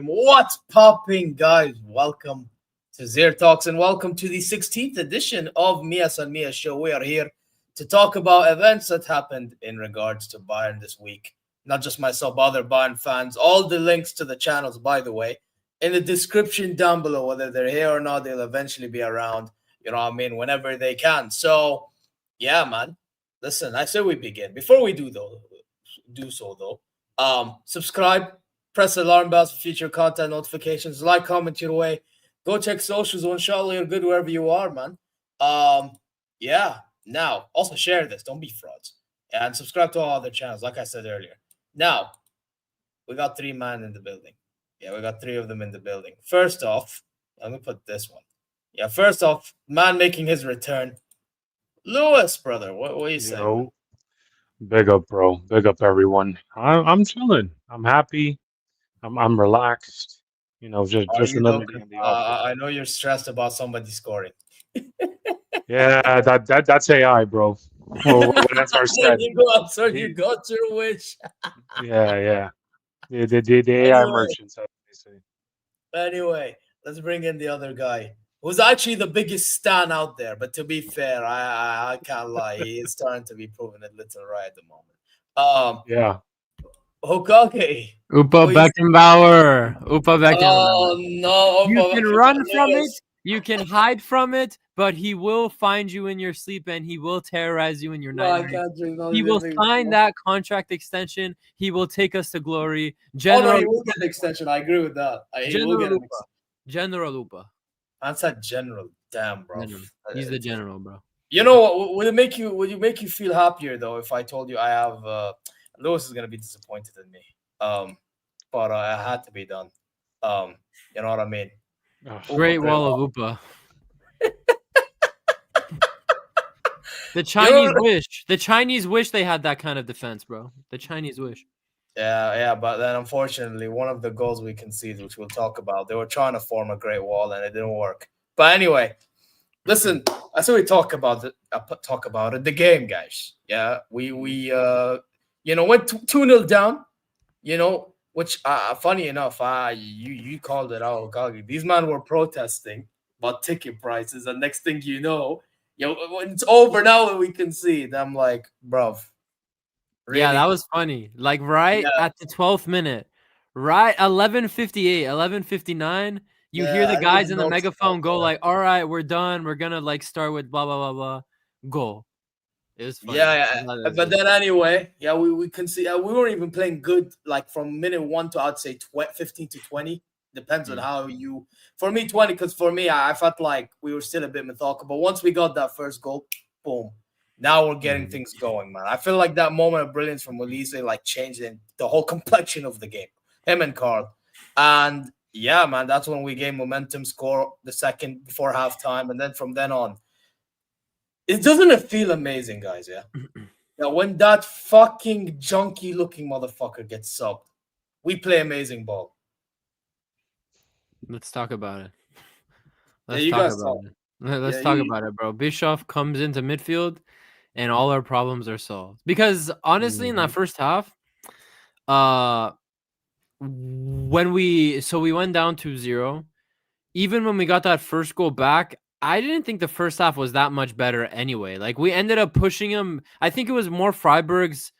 What's popping, guys? Welcome to ZeerTalks and welcome to the 16th edition of Díaz and Mia Show. We are here to talk about events that happened in regards to Bayern this week. Not just myself, but other Bayern fans. All the links to the channels, by the way, in the description down below. Whether they're here or not, they'll eventually be around, you know what I mean, whenever they can. So, yeah, man. Listen, I say we begin. Before we do so, subscribe. Press the alarm bells for future content notifications. Like, comment your way. Go check socials. Inshallah, you're good wherever you are, man. Yeah. Now, also share this. Don't be frauds. And subscribe to all other channels, like I said earlier. Now, we got 3 men in the building. Yeah, we got 3 of them in the building. First off, let me put this one. Yeah, first off, man making his return. Lewis, brother, what are you saying? Yo, big up, bro. Big up, everyone. I'm chilling. I'm happy. I'm relaxed. You know, just another day in the office. I know you're stressed about somebody scoring. Yeah, that's AI, bro. Well, when that's our set. You got your wish. Yeah. The AI merchants, as they say. Anyway, let's bring in the other guy, who's actually the biggest stan out there. But to be fair, I can't lie. He is starting to be proven a little right at the moment. Yeah. Hokage. Beckenbauer. Beckenbauer. Oh, no. You can run from it. You can hide from it, but he will find you in your sleep and he will terrorize you in your nightmares. He will sign that contract extension. He will take us to glory. He will get an extension. I agree with that. General Upa. I said general. Damn, bro. General. He's the general, bro. You know what? Would it make you feel happier though if I told you I have Lewis is gonna be disappointed in me. But it had to be done. You know what I mean? Great wall of Upa. The Chinese wish they had that kind of defense, bro. The Chinese wish. Yeah, but then unfortunately, one of the goals we conceded, which we'll talk about, they were trying to form a great wall and it didn't work. But anyway, listen, I said we talk about it. The game, guys. Yeah, we went 2-0 down. You know, which funny enough, you called it out, Hokage. These men were protesting about ticket prices, and next thing you know, when it's over now and we concede, I'm like, bruv. Really? Yeah, that was funny. Like at the 12th minute, right 11:58, 11:59, You hear the guys in the megaphone go like, "All right, we're done. We're gonna like start with blah blah blah blah." Goal. It was funny. Yeah. But then anyway, we can see we weren't even playing good like from minute 1 to I'd say 15 to 20. Depends on how you. For me, 20, because for me, I felt like we were still a bit methodical. But once we got that first goal, boom. Now we're getting things going, man. I feel like that moment of brilliance from Olise like changed the whole complexion of the game. Him and Karl. And yeah, man, that's when we gained momentum, score the second before halftime. And then from then on, doesn't it feel amazing, guys? Yeah. Now, when that fucking junky looking motherfucker gets subbed, we play amazing ball. Let's talk about it. Let's talk about it, bro. Bischoff comes into midfield, and all our problems are solved. Because honestly, in that first half, when we went down 2-0, even when we got that first goal back, I didn't think the first half was that much better anyway. Like, we ended up pushing him. I think it was more Freiburg's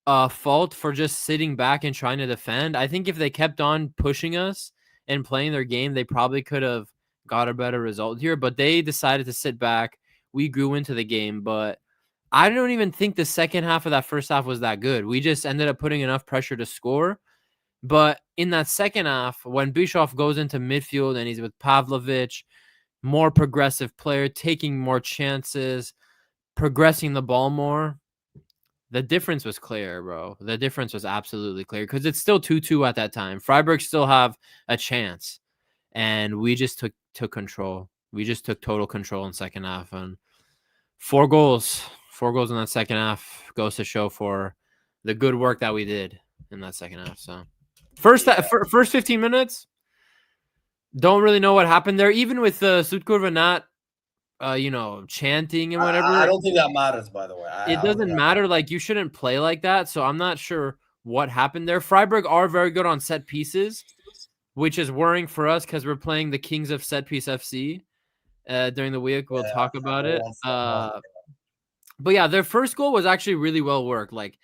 fault for just sitting back and trying to defend. I think if they kept on pushing us and playing their game, they probably could have got a better result here. But they decided to sit back. We grew into the game. But I don't even think the second half of that first half was that good. We just ended up putting enough pressure to score. But in that second half, when Bischoff goes into midfield and he's with Pavlovic, more progressive player, taking more chances, progressing the ball more, the difference was clear, bro. The difference was absolutely clear because it's still 2-2 at that time. Freiburg still have a chance, and we just took control. We just took total control in second half, and 4 goals in that second half goes to show for the good work that we did in that second half. So first 15 minutes, don't really know what happened there. Even with Sutkurva not, chanting and whatever. I don't think that matters, by the way. It doesn't matter. Like, you shouldn't play like that. So I'm not sure what happened there. Freiburg are very good on set pieces, which is worrying for us because we're playing the Kings of Set Piece FC during the week. We'll talk about it. But yeah, their first goal was actually really well worked. Like,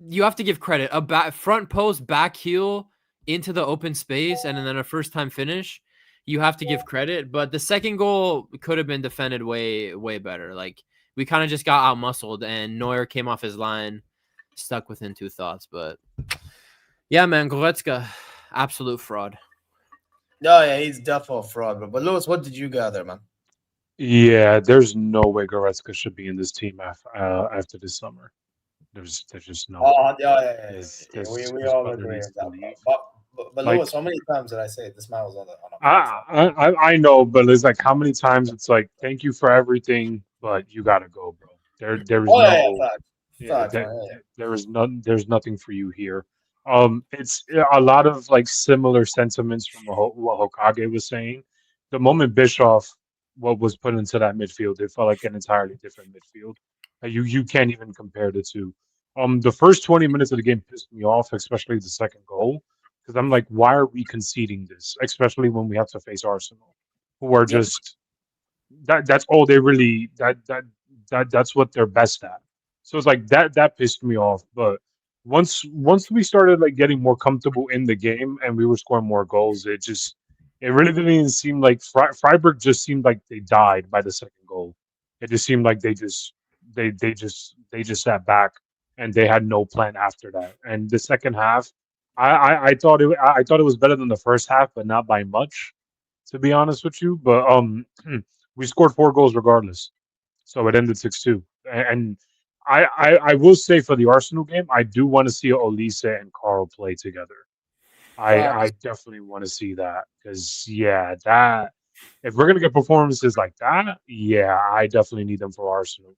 you have to give credit. A front post, back heel into the open space, and then a first-time finish. You have to give credit, but the second goal could have been defended way, way better. Like, we kind of just got out-muscled, and Neuer came off his line, stuck within 2 thoughts. But, yeah, man, Goretzka, absolute fraud. No, yeah, he's definitely a fraud. But Lewis, what did you gather, man? Yeah, there's no way Goretzka should be in this team after this summer. There's just no. We all agree with that. But Lewis, how many times did I say this man was on a I know, but it's like how many times it's like, thank you for everything, but you gotta go, bro. There's nothing for you here. It's a lot of like similar sentiments from what Hokage was saying. The moment Bischoff was put into that midfield, it felt like an entirely different midfield. You can't even compare the two. The first 20 minutes of the game pissed me off, especially the second goal. Because I'm like, why are we conceding this? Especially when we have to face Arsenal, who are just that's all they really that's what they're best at. So it's like that pissed me off. But once we started like getting more comfortable in the game and we were scoring more goals, it really didn't even seem like Freiburg just seemed like they died by the second goal. It just seemed like they just sat back and they had no plan after that. And the second half, I thought it was better than the first half, but not by much, to be honest with you. But we scored 4 goals regardless, so it ended 6-2. And I will say for the Arsenal game, I do want to see Olise and Karl play together. I definitely want to see that because that if we're gonna get performances like that, I definitely need them for Arsenal.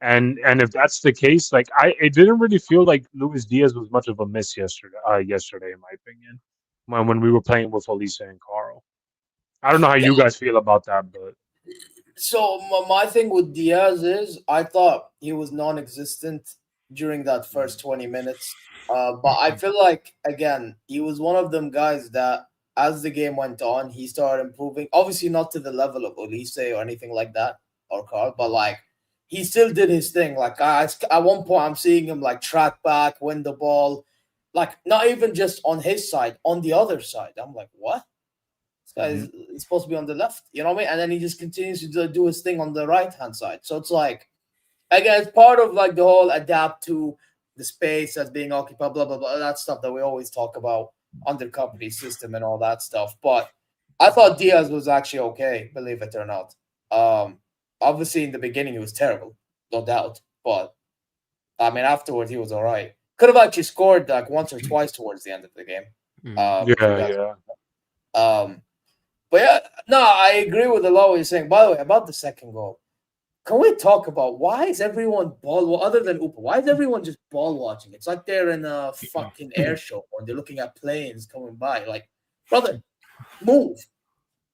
And if that's the case, like it didn't really feel like Luis Diaz was much of a miss yesterday, in my opinion, when we were playing with Olise and Karl. I don't know how you guys feel about that, but so my thing with Diaz is I thought he was non-existent during that first 20 minutes. But I feel like, again, he was one of them guys that as the game went on, he started improving. Obviously not to the level of Olise or anything like that or Karl, but like he still did his thing. Like at one point, I'm seeing him like track back, win the ball, like not even just on his side, on the other side. I'm like, what? This guy is supposed to be on the left, you know what I mean? And then he just continues to do his thing on the right-hand side. So it's like, again, it's part of like the whole adapt to the space that's being occupied, blah, blah, blah, that stuff that we always talk about under company system and all that stuff. But I thought Diaz was actually okay, believe it or not. Obviously, in the beginning, he was terrible, no doubt. But, I mean, afterwards, he was all right. Could have actually scored like once or twice towards the end of the game. But yeah, no, I agree with a lot what you're saying. By the way, about the second goal, can we talk about why is everyone other than Upa, why is everyone just ball watching? It's like they're in a fucking air show or they're looking at planes coming by. Like, brother, move.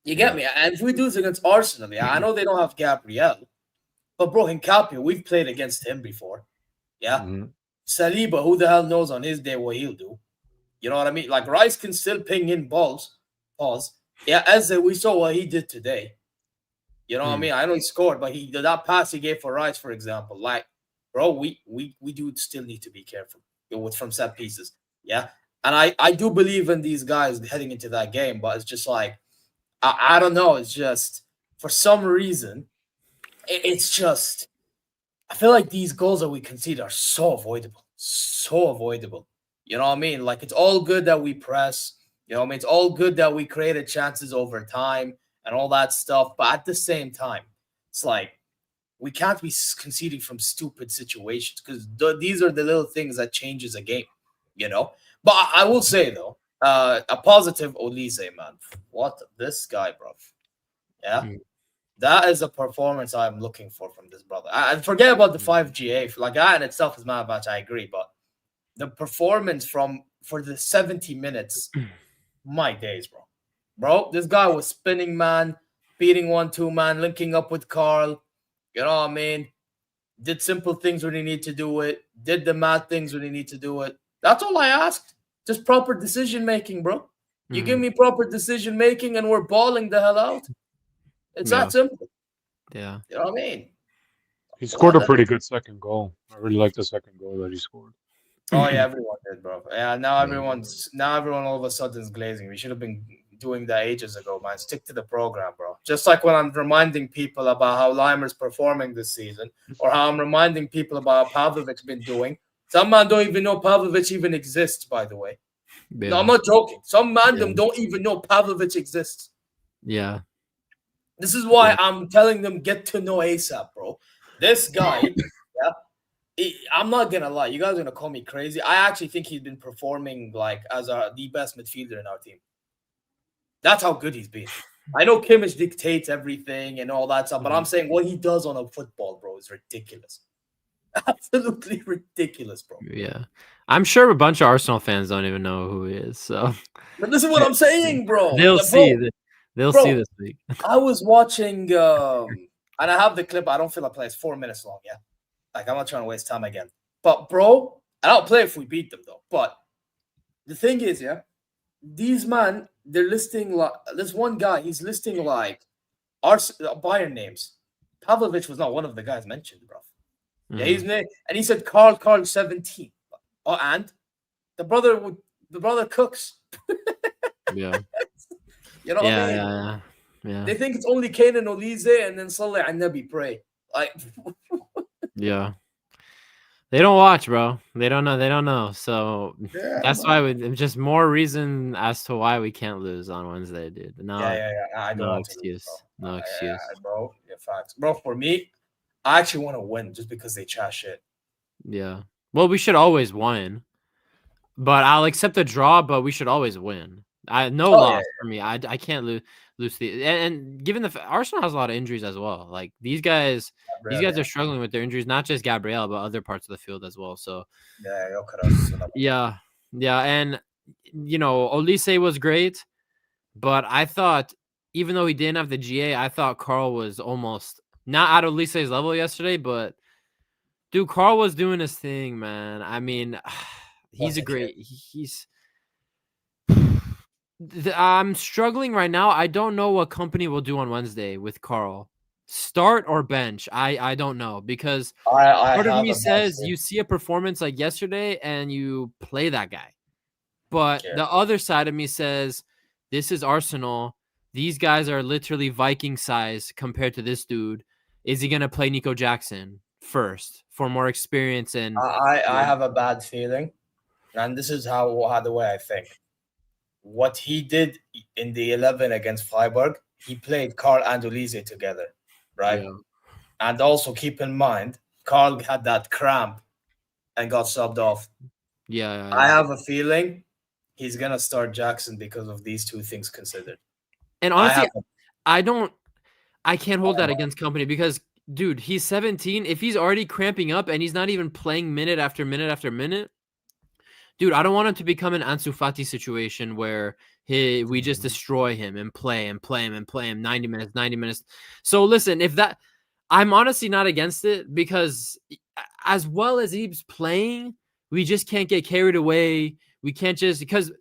You get me? And if we do this against Arsenal, I know they don't have Gabriel, but bro, Hincapie, we've played against him before. Yeah. Saliba, who the hell knows on his day what he'll do? You know what I mean? Like, Rice can still ping in balls. Pause. Yeah, as we saw what he did today. You know what I mean? I know he scored, but that pass he gave for Rice, for example, like, bro, we do still need to be careful from set pieces. Yeah. And I do believe in these guys heading into that game, but it's just like, I don't know. It's just, for some reason, it's just, I feel like these goals that we concede are so avoidable. So avoidable. You know what I mean? Like, it's all good that we press. You know what I mean? It's all good that we created chances over time and all that stuff. But at the same time, it's like, we can't be conceding from stupid situations because these are the little things that changes a game, you know? But I will say, though, a positive Olise, man. What? This guy, bro. Yeah? That is a performance I'm looking for from this brother. I forget about the 5GA. Like, that in itself is mad match, I agree. But the performance for the 70 minutes, my days, bro. Bro, this guy was spinning, man, beating 1-2, man, linking up with Karl. You know what I mean? Did simple things when he needed to do it. Did the mad things when he needed to do it. That's all I asked. Just proper decision-making, bro. You give me proper decision-making and we're balling the hell out. It's that simple. Yeah. You know what I mean? He scored a pretty good second goal. I really like the second goal that he scored. Oh, yeah, everyone did, bro. Yeah, now everyone all of a sudden is glazing. We should have been doing that ages ago, man. Stick to the program, bro. Just like when I'm reminding people about how Limer's performing this season, or how I'm reminding people about how Pavlovic's been doing. Some man don't even know Pavlovic even exists, by the way. Yeah. No, I'm not joking. Some man them don't even know Pavlovic exists. Yeah. This is why I'm telling them get to know ASAP, bro. This guy, I'm not gonna lie. You guys are gonna call me crazy. I actually think he's been performing like as the best midfielder in our team. That's how good he's been. I know Kimmich dictates everything and all that stuff, but I'm saying what he does on a football, bro, is ridiculous. Absolutely ridiculous, bro. Yeah. I'm sure a bunch of Arsenal fans don't even know who he is. So, but this is what I'm saying, bro. They'll see. They'll see this week. I was watching, and I have the clip. I don't feel like playing. It's 4 minutes long. Yeah, like I'm not trying to waste time again. But bro, and I'll play if we beat them though. But the thing is, these man, they're listing like this one guy. He's listing like Bayern names. Pavlovic was not one of the guys mentioned, bro. Yeah, his name, and he said Karl 17. Oh, and the brother cooks. Yeah. You know what I mean? Yeah. They think it's only Kane and Olise and then Saleh and Nabi pray. Like yeah. They don't watch, bro. They don't know. So that's why just more reason as to why we can't lose on Wednesday, dude. No excuse. No excuse. Bro. Yeah, facts. Bro, for me, I actually want to win just because they chat shit. Yeah. Well, we should always win. But I'll accept a draw, but we should always win. Loss for me. I can't lose the and given the Arsenal has a lot of injuries as well. Like these guys are struggling with their injuries, not just Gabriel, but other parts of the field as well. So yeah, and Olise was great, but I thought even though he didn't have the GA, I thought Karl was almost not at Olise's level yesterday, but dude, Karl was doing his thing, man. I mean, I'm struggling right now. I don't know what company will do on Wednesday with Karl. Start or bench? I don't know because part of me says you see a performance like yesterday and you play that guy. But the other side of me says this is Arsenal. These guys are literally Viking size compared to this dude. Is he gonna play Nico Jackson first for more experience? And I have a bad feeling, and this is how the way I think. What he did in the 11 against Freiburg, he played Karl and Olise together, right? Yeah. And also keep in mind, Karl had that cramp and got subbed off. Yeah. I have a feeling he's gonna start Jackson because of these two things considered. And honestly, I can't hold that against Company because, dude, he's 17. If he's already cramping up and he's not even playing minute after minute after minute, dude, I don't want him to become an Ansu Fati situation where we just destroy him and play him 90 minutes. So listen, I'm honestly not against it because as well as he's playing, we just can't get carried away. We can't just because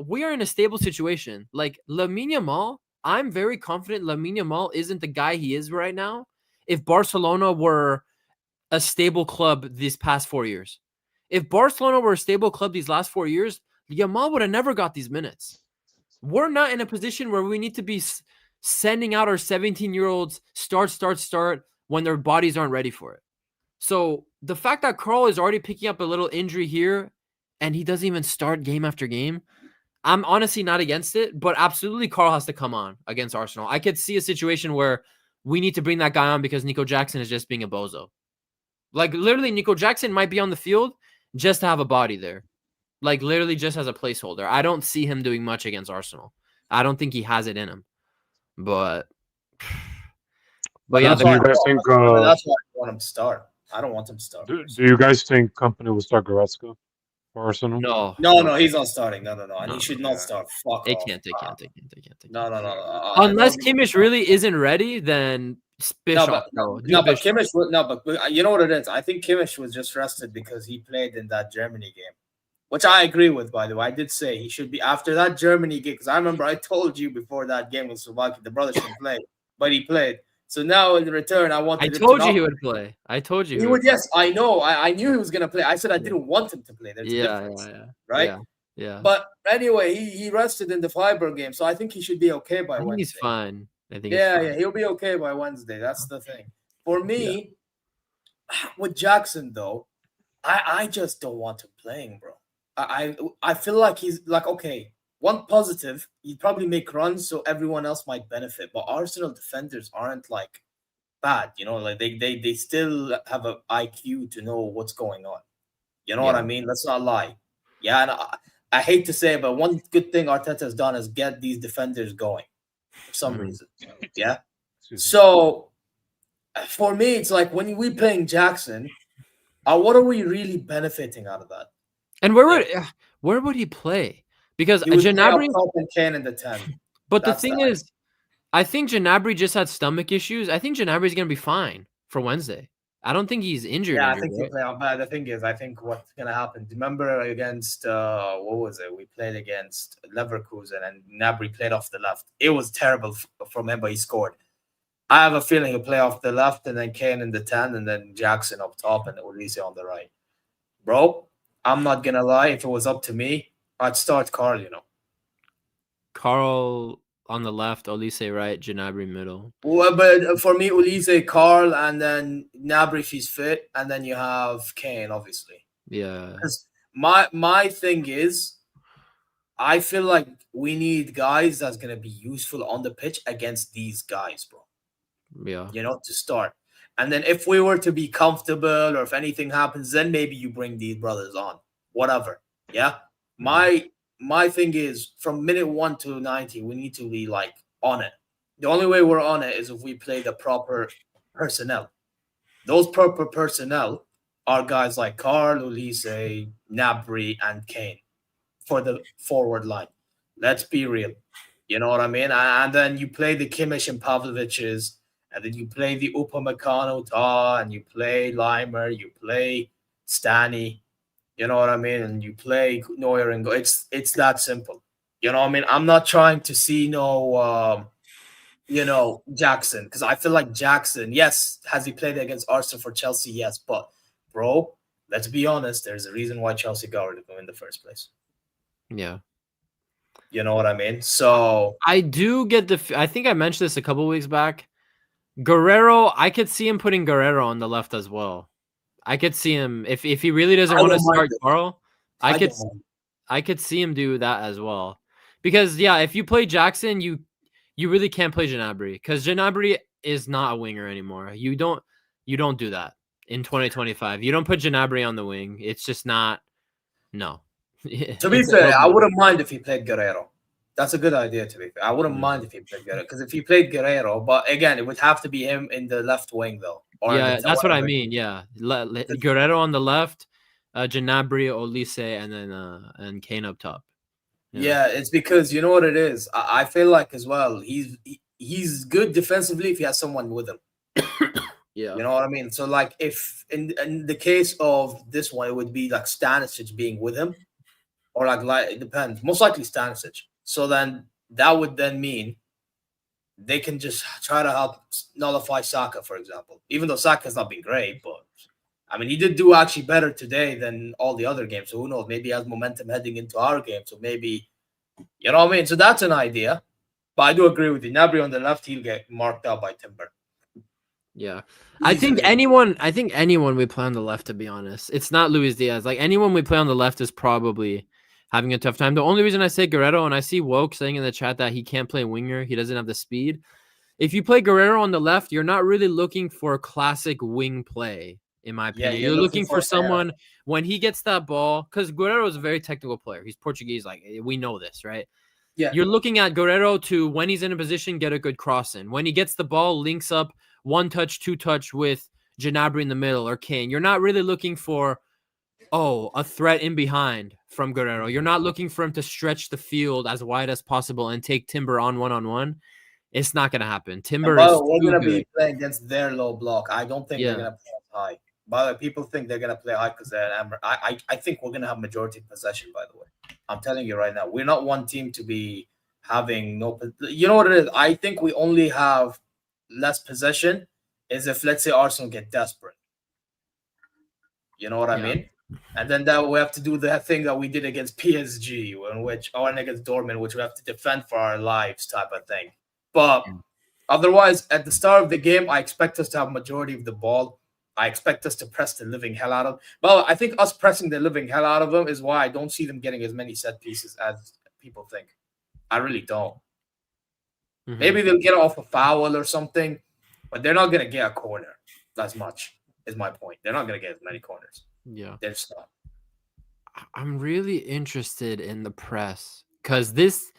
we are in a stable situation. Like Lamine Yamal, I'm very confident Lamine Yamal isn't the guy he is right now. If Barcelona were a stable club these past 4 years, if Barcelona were a stable club these last 4 years, Yamal would have never got these minutes. We're not in a position where we need to be sending out our 17-year-olds start when their bodies aren't ready for it. So the fact that Karl is already picking up a little injury here and he doesn't even start game after game, I'm honestly not against it, but absolutely Karl has to come on against Arsenal. I could see a situation where we need to bring that guy on because Nico Jackson is just being a bozo. Like literally Nico Jackson might be on the field just to have a body there. Like literally just as a placeholder. I don't see him doing much against Arsenal. I don't think he has it in him. But yeah, do you guys think that's why I want him to start. I don't want him to start. Do you guys think Company will start Goretzka for Arsenal? No, he's not starting. No. And he should not start. Fuck they off. Can't. No. Unless Kimmich really isn't ready, then Bischoff. But Kimmich. But you know what it is? I think Kimmich was just rested because he played in that Germany game, which I agree with. By the way, I did say he should be after that Germany game because I remember I told you before that game with Slovakia the brother should play, but he played. So now in return, I told you he would play. I told you he would. Yes, I know. I knew he was gonna play. I said I didn't want him to play. There's a difference, right? Yeah. But anyway, he rested in the Freiburg game, so I think he should be okay by Wednesday. He's fine. I think. Yeah, he'll be okay by Wednesday. That's the thing. For me, with Jackson though, I just don't want him playing, bro. I feel like he's like okay. One positive, he'd probably make runs so everyone else might benefit. But Arsenal defenders aren't like bad, like they still have an IQ to know what's going on. You know what I mean? Let's not lie. Yeah, and I hate to say it, but one good thing Arteta has done is get these defenders going for some reason. Yeah. So for me, it's like when we're playing Jackson, what are we really benefiting out of that? And where would he play? Because Gnabry and Kane in the 10. But the thing is, I think Gnabry just had stomach issues. I think Gnabry's gonna be fine for Wednesday. I don't think he's injured. Yeah, I think he'll play out. But the thing is, I think what's gonna happen. Remember against what was it? We played against Leverkusen and Gnabry played off the left. It was terrible from him, but he scored. I have a feeling he'll play off the left and then Kane in the 10 and then Jackson up top and Olise on the right. Bro, I'm not gonna lie. If it was up to me, I'd start Karl, Karl on the left, Olise right, Gnabry middle. Well, but for me, Olise, Karl, and then Gnabry if he's fit, and then you have Kane, obviously. Yeah. Because my thing is, I feel like we need guys that's gonna be useful on the pitch against these guys, bro. Yeah. To start. And then if we were to be comfortable or if anything happens, then maybe you bring these brothers on. Whatever. Yeah. My thing is from minute 1 to 90, we need to be like on it. The only way we're on it is if we play the proper personnel. Those proper personnel are guys like Karl, Olise, Gnabry, and Kane for the forward line. Let's be real. You know what I mean? And then you play the Kimmich and Pavlovic's, and then you play the Upamecano, and you play Limer, you play Stanny. You know what I mean? And you play Neuer and go. It's that simple. You know what I mean? I'm not trying to see Jackson, because I feel like Jackson, yes, has he played against Arsenal for Chelsea? Yes, but bro, let's be honest. There's a reason why Chelsea got rid of him in the first place. Yeah. You know what I mean? So I do get I think I mentioned this a couple weeks back. Guerrero, I could see him putting Guerrero on the left as well. I could see him if he really doesn't want to start Karl. I could see him do that as well. Because if you play Jackson, you really can't play Gnabry because Gnabry is not a winger anymore. You don't do that in 2025. You don't put Gnabry on the wing. It's just not. No. To be fair, I wouldn't mind if he played Guerrero. That's a good idea, to be fair. I wouldn't mind if he played Guerrero. Because if he played Guerrero, but again, it would have to be him in the left wing, though. That's what I mean. Yeah. Guerrero on the left, Gnabry, Olise, and then and Kane up top. Yeah, it's because you know what it is. I feel like as well, he's good defensively if he has someone with him. Yeah. You know what I mean? So, like, if in the case of this one, it would be like Stanisic being with him. Or like it depends. Most likely Stanisic. So then that would then mean they can just try to help nullify Saka, for example. Even though Saka has not been great, but I mean he did do actually better today than all the other games. So who knows? Maybe he has momentum heading into our game. So maybe you know what I mean? So that's an idea. But I do agree with you. Gnabry on the left, he'll get marked out by Timber. Yeah. I think anyone we play on the left, to be honest. It's not Luis Diaz. Like anyone we play on the left is probably having a tough time. The only reason I say Guerrero, and I see Woke saying in the chat that he can't play winger, he doesn't have the speed. If you play Guerrero on the left, you're not really looking for classic wing play, in my opinion. You're looking for someone when he gets that ball, because Guerrero is a very technical player. He's Portuguese, like we know this, right? Yeah. You're looking at Guerrero to, when he's in a position, get a good cross in. When he gets the ball, links up, one touch, two touch with Gnabry in the middle or Kane. You're not really looking for a threat in behind from Guerrero. You're not looking for him to stretch the field as wide as possible and take Timber on one-on-one. It's not going to happen. Timber is we're going to be playing against their low block. I don't think they're going to play high. By the way, people think they're going to play high because they're I think we're going to have majority possession, by the way. I'm telling you right now. We're not one team to be having no... You know what it is? I think we only have less possession is if, let's say, Arsenal get desperate. You know what I mean? And then that we have to do that thing that we did against PSG, or against Dortmund, which we have to defend for our lives type of thing. But otherwise, at the start of the game, I expect us to have majority of the ball. I expect us to press the living hell out of them. Well, I think us pressing the living hell out of them is why I don't see them getting as many set pieces as people think. I really don't. Mm-hmm. Maybe they'll get off a foul or something, but they're not going to get a corner as much, is my point. They're not going to get as many corners. Yeah. They're just not. I'm really interested in the press because this,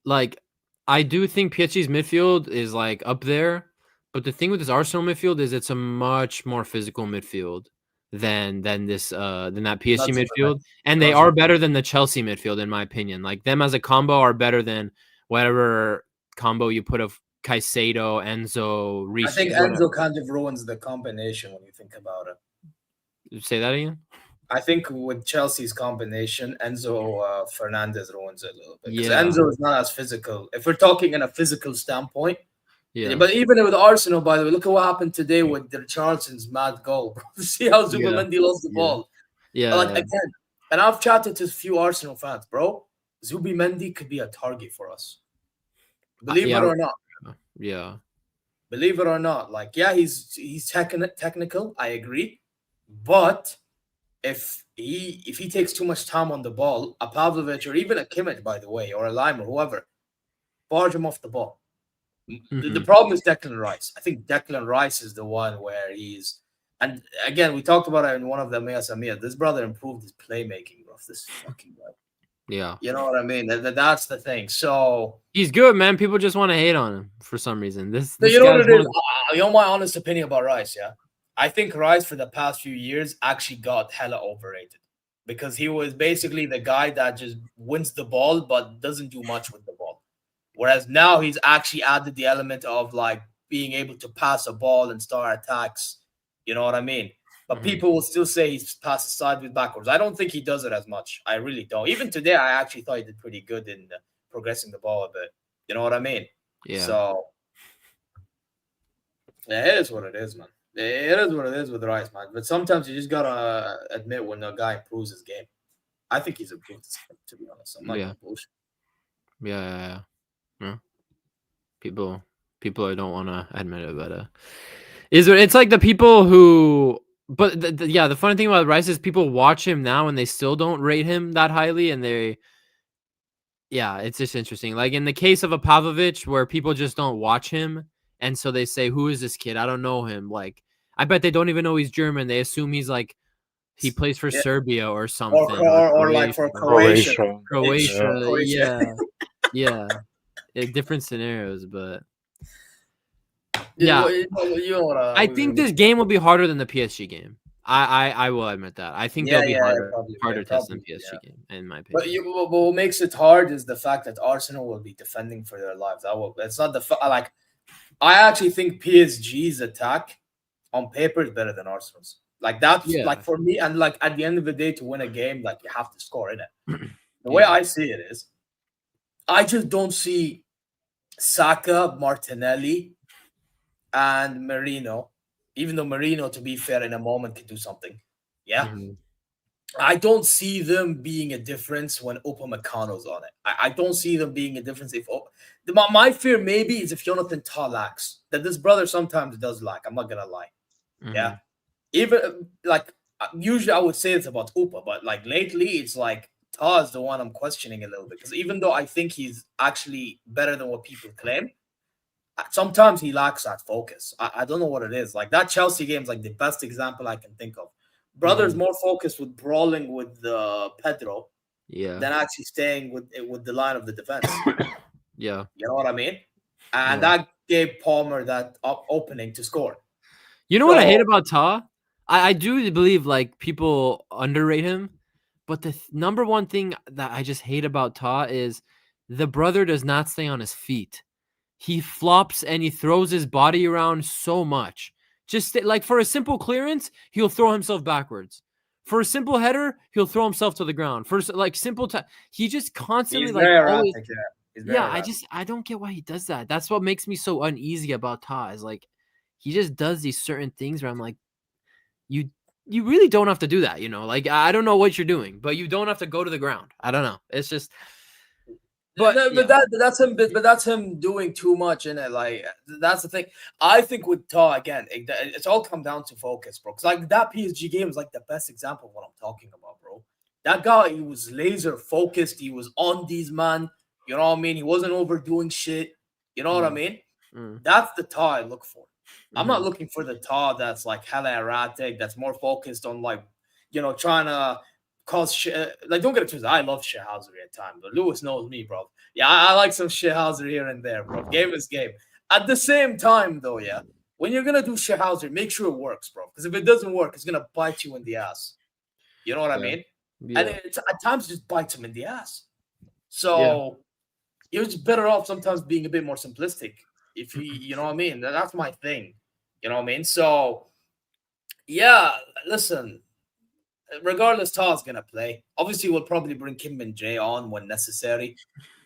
like, I do think PSG's midfield is like up there, but the thing with this Arsenal midfield is it's a much more physical midfield than that PSG midfield, and they are better than the Chelsea midfield in my opinion. Like them as a combo are better than whatever combo you put of Caicedo, Enzo, Reece. I think Enzo kind of ruins the combination when you think about it. Say that again. I think with Chelsea's combination, Enzo Fernandez ruins it a little bit. Because Enzo is not as physical. If we're talking in a physical standpoint. Yeah. But even with Arsenal, by the way, look at what happened today with Richarlison's mad goal. See how Zubimendi lost the ball. Yeah. Again, and I've chatted to a few Arsenal fans, bro. Zubimendi could be a target for us. Believe it or not. Yeah. Believe it or not. Like, he's technical. I agree. But if he takes too much time on the ball, a Pavlovic or even a Kimmich, by the way, or a Lime or whoever, barge him off the ball. Mm-hmm. The problem is Declan Rice. I think Declan Rice is the one where he's... And again, we talked about it in one of the Mia Samia. This brother improved his playmaking, bro. This fucking guy. Yeah. You know what I mean? That's the thing. So... He's good, man. People just want to hate on him for some reason. This you know what it is? You know my honest opinion about Rice, yeah? I think Rice for the past few years actually got hella overrated because he was basically the guy that just wins the ball but doesn't do much with the ball. Whereas now he's actually added the element of like being able to pass a ball and start attacks. You know what I mean? But people will still say he's passes sideways backwards. I don't think he does it as much. I really don't. Even today, I actually thought he did pretty good in progressing the ball a bit. You know what I mean? Yeah. So it is what it is, man. It is what it is with Rice, man. But sometimes you just gotta admit when a guy improves his game. I think he's improved his game, to be honest. I'm not gonna bullshit. Yeah. People don't want to admit it, but it's like the people who. But the funny thing about Rice is people watch him now and they still don't rate him that highly, and it's just interesting. Like in the case of a Pavlovic, where people just don't watch him, and so they say, "Who is this kid? I don't know him." Like I bet they don't even know he's German. They assume he's like he plays for Serbia or something, or like for Croatia. Yeah. Different scenarios, but I think this game will be harder than the PSG game. I will admit that. I think they'll be harder test than PSG game, in my opinion. But what makes it hard is the fact that Arsenal will be defending for their lives. It's not like I actually think PSG's attack on paper is better than Arsenal's. Like that's like for me, and like at the end of the day, to win a game, like you have to score in it. The way I see it is, I just don't see Saka, Martinelli, and Merino, even though Merino, to be fair, in a moment can do something. Yeah. Mm-hmm. I don't see them being a difference when Upamecano's on it. I don't see them being a difference if my fear maybe is if Jonathan Tah lacks. That this brother sometimes does lack. I'm not gonna lie. Mm-hmm. Yeah. Even like usually I would say it's about Upa, but like lately it's like Tah is the one I'm questioning a little bit, because even though I think he's actually better than what people claim, sometimes he lacks that focus. I don't know what it is. Like that Chelsea game is like the best example I can think of. Brother's more focused with brawling with Pedro, than actually staying with the line of the defense. Yeah, you know what I mean. And that gave Palmer that opening to score. You know what I hate about Tah? I do believe like people underrate him, but the number one thing that I just hate about Tah is the brother does not stay on his feet. He flops and he throws his body around so much. Just like for a simple clearance, he'll throw himself backwards. For a simple header, he'll throw himself to the ground. For like simple he just constantly He's like always, I don't get why he does that. That's what makes me so uneasy about Tah. Is like he just does these certain things where I'm like, you really don't have to do that, you know? Like I don't know what you're doing, but you don't have to go to the ground. I don't know. It's just But that's him doing too much in it. Like that's the thing. I think with Tah again, it's all come down to focus, bro. Because like that PSG game is like the best example of what I'm talking about, bro. That guy, he was laser focused. He was on these man. You know what I mean? He wasn't overdoing shit. You know what I mean? That's the Tah I look for. I'm not looking for the Tah that's like hella erratic. That's more focused on like, trying to cause shit. Like, don't get it twisted. I love shithousery at times, but Lewis knows me, bro. Yeah, I like some shithousery here and there, bro. Game is game. At the same time, though, when you're gonna do shithousery, make sure it works, bro. Because if it doesn't work, it's gonna bite you in the ass. You know what I mean? Yeah. And it's at times it just bites him in the ass. So you're just better off sometimes being a bit more simplistic. If you know what I mean? That's my thing. You know what I mean? So yeah, listen. Regardless, Tah's gonna play. Obviously, we'll probably bring Kim Min-jae on when necessary.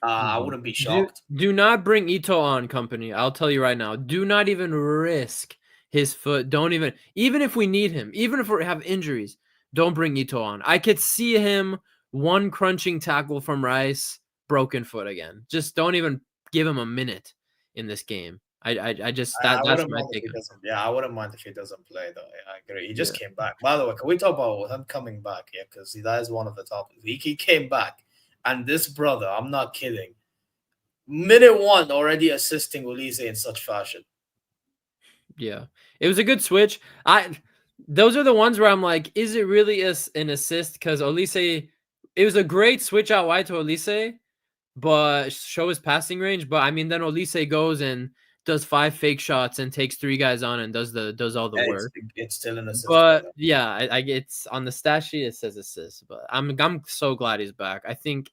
I wouldn't be shocked. Do not bring Ito on, company. I'll tell you right now. Do not even risk his foot. Don't even if we need him, even if we have injuries, don't bring Ito on. I could see him one crunching tackle from Rice, broken foot again. Just don't even give him a minute in this game. That's my take. I wouldn't mind if he doesn't play, though. I agree. He just came back. By the way, can we talk about him coming back? Yeah, because that is one of the topics. He came back, and this brother, I'm not kidding, minute one already assisting Olise in such fashion. Yeah, it was a good switch. Those are the ones where I'm like, is it really an assist? Because Olise, it was a great switch out wide to Olise, but show his passing range. But I mean, then Olise goes and does 5 fake shots and takes 3 guys on and does all the work. It's still an assist. But it's on the stat sheet, it says assist. But I'm so glad he's back. I think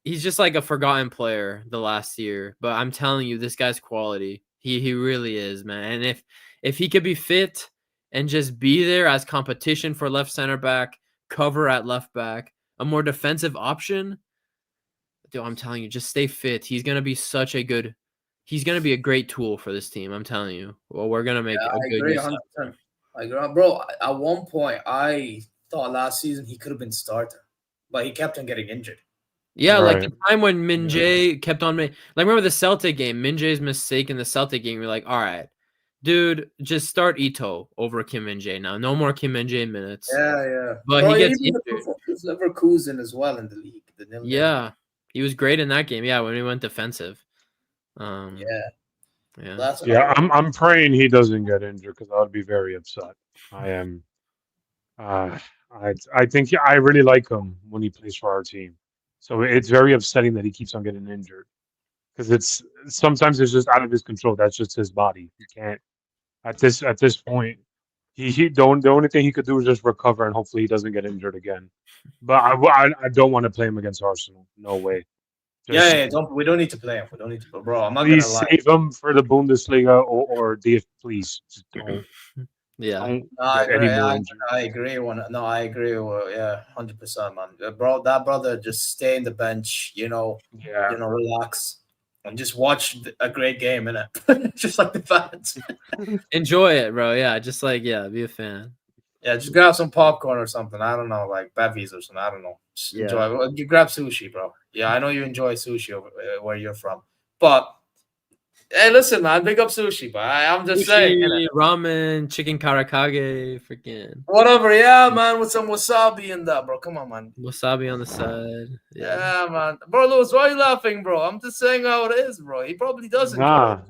he's just like a forgotten player the last year. But I'm telling you, this guy's quality. He really is, man. And if he could be fit and just be there as competition for left center back, cover at left back, a more defensive option, dude, I'm telling you, just stay fit. He's gonna be He's going to be a great tool for this team. I'm telling you. Well, we're going to make a good use of it. I agree. Bro, at one point, I thought last season he could have been starter, but he kept on getting injured. Yeah, like the Right. time when Min-jae kept on like remember the Celtic game, Min-jae's mistake in the Celtic game. You're like, all right, dude, just start Ito over Kim Min-jae now. No more Kim Min-jae minutes. Yeah. But Bro, he gets even injured. Leverkusen as well in the league. The nil-nil. Yeah, he was great in that game. Yeah, when he went defensive. That's I'm praying he doesn't get injured because I would be very upset. I am. I think I really like him when he plays for our team. So it's very upsetting that he keeps on getting injured because it's sometimes it's just out of his control. That's just his body. He can't at this point. The only thing he could do is just recover and hopefully he doesn't get injured again. But I don't want to play him against Arsenal. No way. Just we don't need to play him. We don't need to, bro. I'm not please gonna lie. save him for the Bundesliga or DF. Please just don't. Yeah. Don't I get any agree. more injuries. I agree. I agree. 100%, man. Bro, that brother just stay in the bench. Yeah. Relax and just watch a great game, innit? Just like the fans. Enjoy it, bro. Yeah, just like be a fan. Yeah, just grab some popcorn or something. I don't know, like bevies or something. I don't know. Just enjoy. You grab sushi, bro. Yeah, I know you enjoy sushi over where you're from. But hey, listen, man, big up sushi. But I'm just saying, ramen, chicken karakage, freaking whatever. Yeah, man, with some wasabi in that, bro. Come on, man. Wasabi on the side. Yeah, man. Bro, Lewis, why are you laughing, bro? I'm just saying how it is, bro. He probably doesn't. Nah.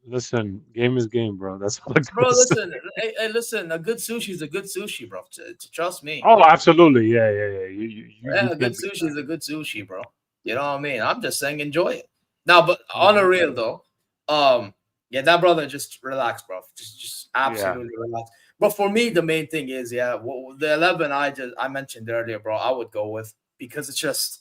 Listen, game is game, bro. That's all. Bro, listen. Hey, listen. A good sushi is a good sushi, bro. Trust me. Oh, absolutely. Yeah. A good sushi is a good sushi, bro. You know what I mean? I'm just saying, enjoy it. Now, but on a real though, that brother, just relax, bro. Just absolutely relax. But for me, the main thing is, the 11 I mentioned earlier, bro. I would go with because it's just.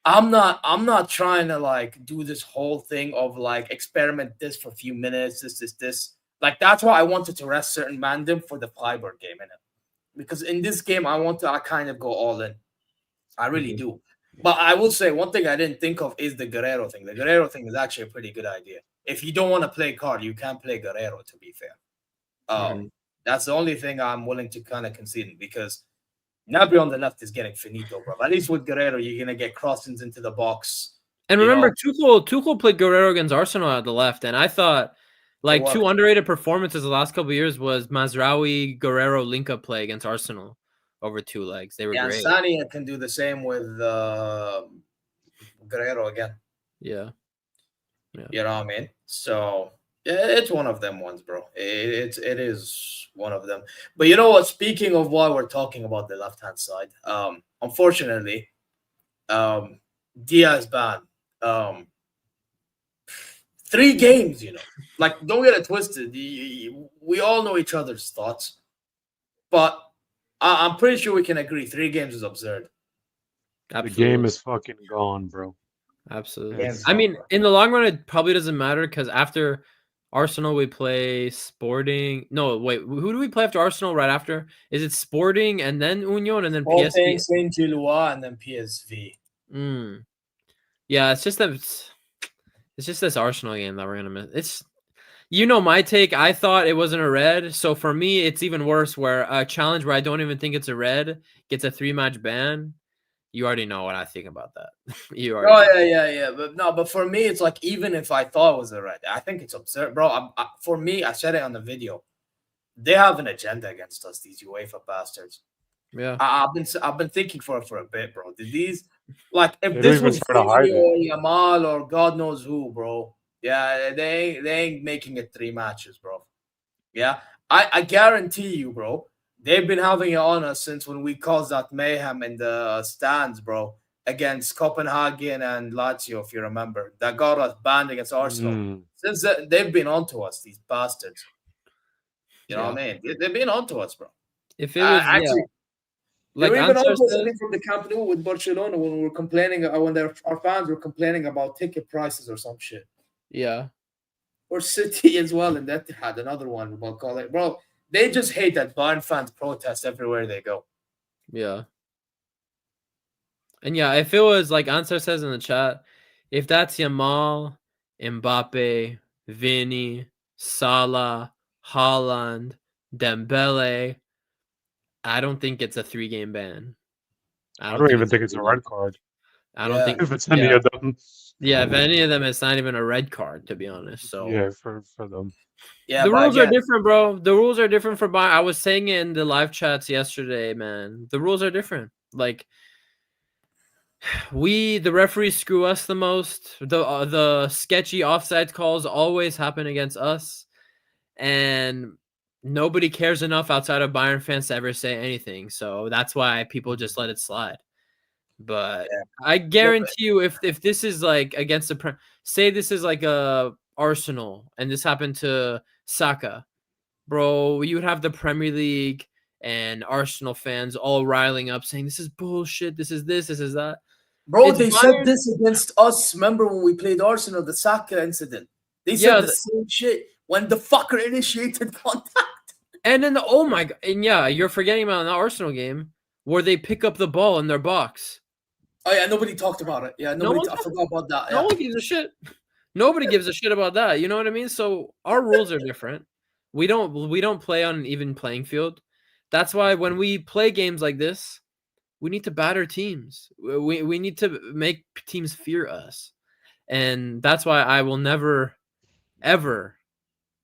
I'm not trying to like do this whole thing of like experiment this for a few minutes, this. Like that's why I wanted to rest certain Mandem for the Freiburg game, because in this game I kind of go all in. I really do. But I will say one thing I didn't think of is the Guerrero thing. The Guerrero thing is actually a pretty good idea. If you don't want to play Karl, you can play Guerrero, to be fair. That's the only thing I'm willing to kind of concede because Gnabry on the left is getting finito, bro. At least with Guerrero, you're gonna get crossings into the box. And remember, Tuchel played Guerrero against Arsenal at the left, and I thought like two underrated performances the last couple of years was Mazraoui Guerrero link-up play against Arsenal over 2 legs. They were great. And Sania can do the same with Guerrero again. Yeah. You know what I mean? So it's one of them ones, bro. It is one of them. But you know what? Speaking of why we're talking about the left-hand side, unfortunately, Díaz banned 3 games, Like, don't get it twisted. We all know each other's thoughts. But I'm pretty sure we can agree 3 games is absurd. Absolutely. The game is fucking gone, bro. Absolutely. I mean, in the long run, it probably doesn't matter because after Arsenal, we play Sporting. No, wait. Who do we play after Arsenal? Right after? Is it Sporting and then Union and then PSV? Saint-Gilloise and then PSV. Yeah, it's just that it's just this Arsenal game that we're gonna miss. It's my take. I thought it wasn't a red, so for me, it's even worse. Where a challenge where I don't even think it's a red gets a 3-match ban. You already know what I think about that. You already. Yeah. But for me, it's like even if I thought it was a red, I think it's absurd, bro. For me, I said it on the video. They have an agenda against us, these UEFA bastards. Yeah, I've been thinking for a bit, bro. Did these if this was Vini or Yamal or God knows who, bro? Yeah, they ain't making it 3 matches, bro. Yeah, I guarantee you, bro. They've been having it on us since when we caused that mayhem in the stands, bro, against Copenhagen and Lazio, if you remember. That got us banned against Arsenal. Since they've been on to us, these bastards. You know what I mean? They've been on to us, bro. If it was actually, like even on to us from the Camp Nou with Barcelona when we were complaining, when our fans were complaining about ticket prices or some shit. Yeah. Or City as well, and that had another one about calling, bro. They just hate that Bayern fans protest everywhere they go. Yeah. And yeah, if it was like Ansar says in the chat, if that's Yamal, Mbappe, Vini, Salah, Haaland, Dembele, I don't think it's a 3-game ban. I don't even think it's a red card. I don't think if it's any of them. Yeah, if any of them, it's not even a red card, to be honest. So yeah, for them. Yeah, the rules are different, bro. The rules are different for Bayern. I was saying it in the live chats yesterday, man. The rules are different. Like the referees screw us the most. The sketchy offside calls always happen against us, and nobody cares enough outside of Bayern fans to ever say anything. So that's why people just let it slide. But I guarantee you, if this is like against the say this is like a Arsenal and this happened to Saka, bro, you would have the Premier League and Arsenal fans all riling up saying this is bullshit, this is that. Bro, they said this against us. Remember when we played Arsenal, the Saka incident? They said the same shit when the fucker initiated contact. And then oh my god, and yeah, you're forgetting about the Arsenal game where they pick up the ball in their box. Oh yeah, nobody talked about it. Yeah, I forgot about that. No one gives a shit. Nobody gives a shit about that. You know what I mean? So our rules are different. We don't play on an even playing field. That's why when we play games like this, we need to batter teams. We need to make teams fear us. And that's why I will never, ever,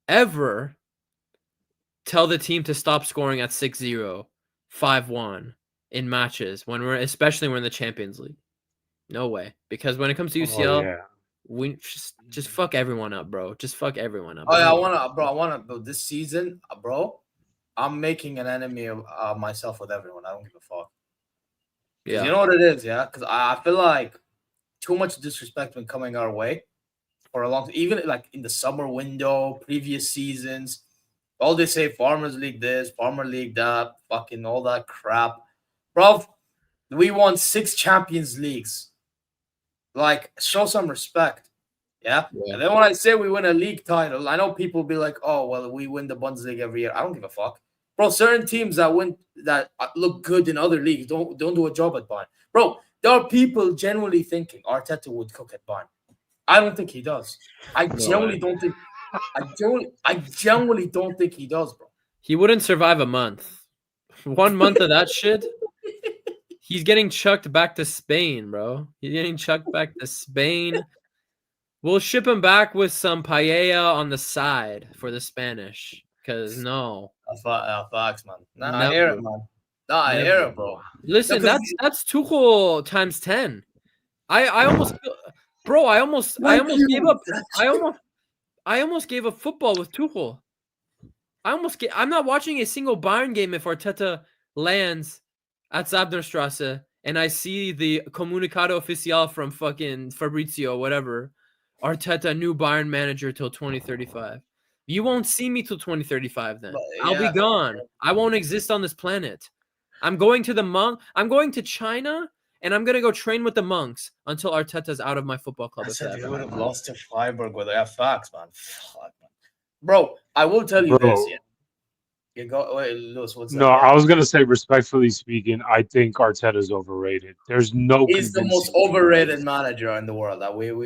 ever tell the team to stop scoring at 6-0, 5-1 in matches especially when we're in the Champions League. No way. Because when it comes to UCL, we just fuck everyone up, bro. Just fuck everyone up. Oh yeah, I wanna this season, bro. I'm making an enemy of myself with everyone. I don't give a fuck. Yeah, you know what it is, yeah. Because I feel like too much disrespect been coming our way for a long time. Even like in the summer window, previous seasons, all they say Farmers League this, Farmer League that, fucking all that crap, bro. We won 6 Champions Leagues. Like, show some respect. Yeah? And then when I say we win a league title, I know people will be like, oh, well, we win the Bundesliga every year. I don't give a fuck. Bro, certain teams that look good in other leagues don't do a job at Bayern. Bro, there are people genuinely thinking Arteta would cook at Bayern. I don't think he does. I genuinely don't think he does, bro. He wouldn't survive a month. 1 month of that shit. He's getting chucked back to Spain, bro. He's getting chucked back to Spain. We'll ship him back with some paella on the side for the Spanish. Because no. Facts, man. I hear it, man. I hear it, bro. Listen, that's Tuchel times 10. I almost gave up football with Tuchel. I'm not watching a single Bayern game if Arteta lands at Zabnerstrasse and I see the Comunicado Oficial from fucking Fabrizio, whatever. Arteta, new Bayern manager till 2035. You won't see me till 2035 then. I'll be gone. I won't exist on this planet. I'm going to China and I'm going to go train with the monks until Arteta's out of my football club. I said you would have lost to Freiburg with facts, man. Fuck, man. Bro, I will tell you this. Yeah. Lewis, what's that? No, I was gonna say, respectfully speaking, I think Arteta's overrated. There's no. He's the most overrated manager in the world.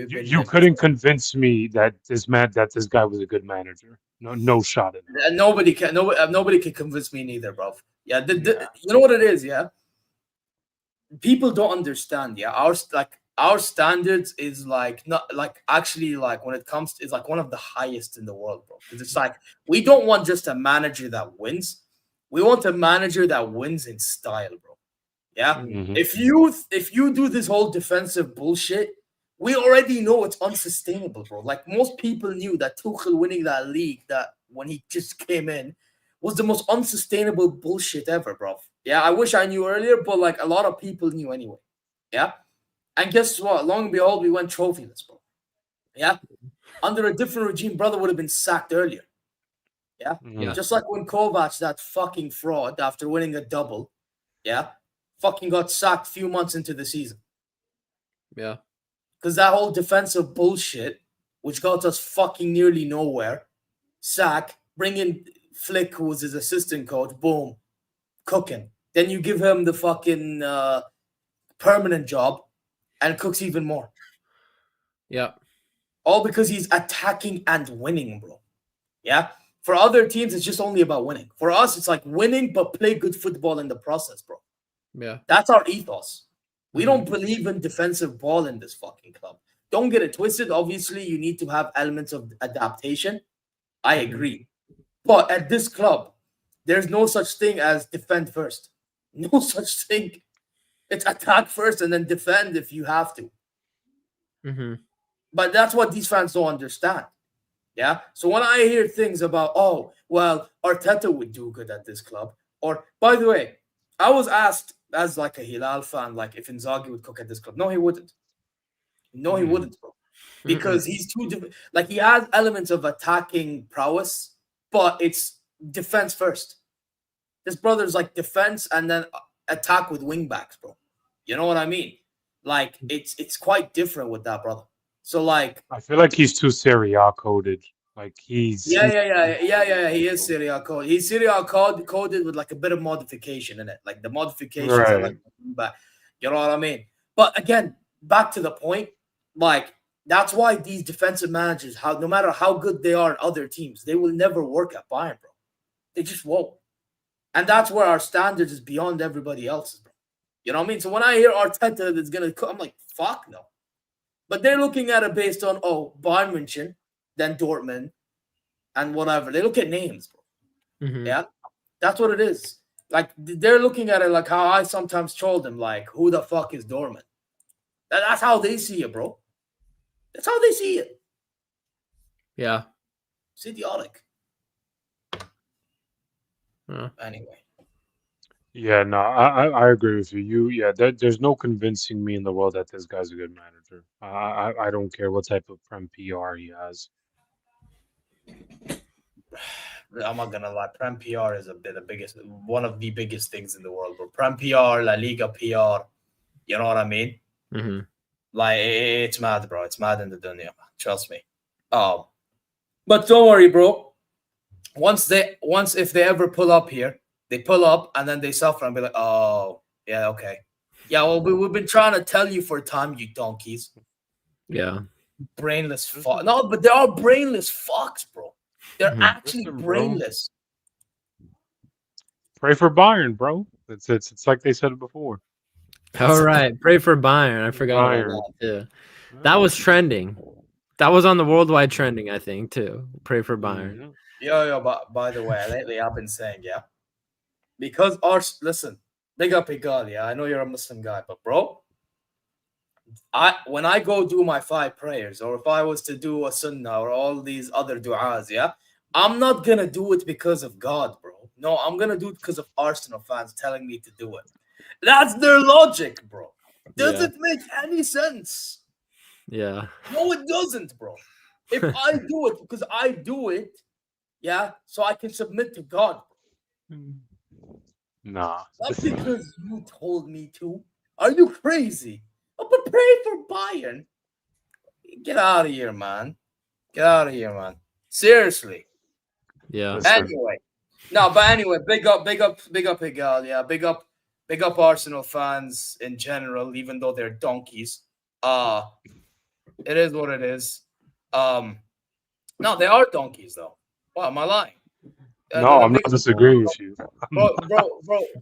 You couldn't convince me that this guy was a good manager. No shot at it. Nobody can convince me neither, bro. Yeah, you know what it is, yeah. People don't understand, yeah. Our standards is not actually when it comes to, it's like one of the highest in the world, bro. Because it's like we don't want just a manager that wins. We want a manager that wins in style, bro. Yeah. Mm-hmm. If you do this whole defensive bullshit, we already know it's unsustainable, bro. Like most people knew that Tuchel winning that league that when he just came in was the most unsustainable bullshit ever, bro. Yeah, I wish I knew earlier, but a lot of people knew anyway. Yeah. And guess what? Long and behold, we went trophyless, bro. Yeah? Under a different regime, brother would have been sacked earlier. Yeah? Mm-hmm. Just like when Kovac, that fucking fraud, after winning a double, fucking got sacked a few months into the season. Yeah. Because that whole defensive bullshit, which got us fucking nearly nowhere, sack, bring in Flick, who was his assistant coach, boom, cooking. Then you give him the fucking permanent job, and cooks even more. Yeah. All because he's attacking and winning, bro. Yeah. For other teams, it's just only about winning. For us, it's like winning, but play good football in the process, bro. Yeah. That's our ethos. We don't believe in defensive ball in this fucking club. Don't get it twisted. Obviously, you need to have elements of adaptation. I agree. But at this club, there's no such thing as defend first. No such thing. It's attack first and then defend if you have to. But that's what these fans don't understand. Yeah. So when I hear things about, oh, well, Arteta would do good at this club. Or, by the way, I was asked as like a Hilal fan, like if Inzaghi would cook at this club. No, he wouldn't. No, he wouldn't, bro. Because he's too different. Like, he has elements of attacking prowess, but it's defense first. This brother's like defense and then attack with wing backs, bro. You know what I mean? Like, it's quite different with that brother. So, like, I feel like he's too Serie A coded. Like, he's He is Serie A coded. He's Serie A coded with like a bit of modification in it. Like the modifications are like, but you know what I mean? But again, back to the point, like that's why these defensive managers, no matter how good they are in other teams, they will never work at Bayern, bro. They just won't. And that's where our standards is beyond everybody else's, bro. You know what I mean? So when I hear Arteta that's gonna I'm like, fuck no. But they're looking at it based on, Bayern München, then Dortmund, and whatever. They look at names, bro. Yeah? That's what it is. Like, they're looking at it like how I sometimes troll them, like, who the fuck is Dortmund? That's how they see it, bro. That's how they see it. Yeah. It's idiotic. Anyway. Yeah, no, I agree with you. There's no convincing me in the world that this guy's a good manager. I don't care what type of Prem PR he has. I'm not gonna lie. Prem PR is one of the biggest things in the world, bro. Prem PR, La Liga PR. You know what I mean? Like, it's mad, bro. It's mad in the dunya. Trust me. But don't worry, bro. If they ever pull up here, they pull up and then they suffer and be like, oh, yeah, okay. Yeah, well, we've been trying to tell you for a time, you donkeys. Yeah. Brainless fuck. No, but they are brainless fucks, bro. They're actually brainless. Pray for Bayern, bro. It's like they said it before. All right. Pray for Bayern. I forgot about that too. That was trending. That was on the worldwide trending, I think, too. Pray for Bayern. Yeah, but by the way, lately I've been saying, because listen, big up Igal, I know you're a Muslim guy, but bro, when I go do my 5 prayers, or if I was to do a sunnah or all these other du'as, I'm not gonna do it because of God, bro. No, I'm gonna do it because of Arsenal fans telling me to do it. That's their logic, bro. Doesn't make any sense. Yeah. No, it doesn't, bro. If I do it because I do it, so I can submit to God. Nah. Not because you told me to. Are you crazy? Oh, but pray for Bayern. Get out of here, man. Get out of here, man. Seriously. Yeah. Anyway. Big up Igal. Yeah, big up Arsenal fans in general, even though they're donkeys. It is what it is. No, they are donkeys though. What am I lying? No, I'm not disagreeing with you.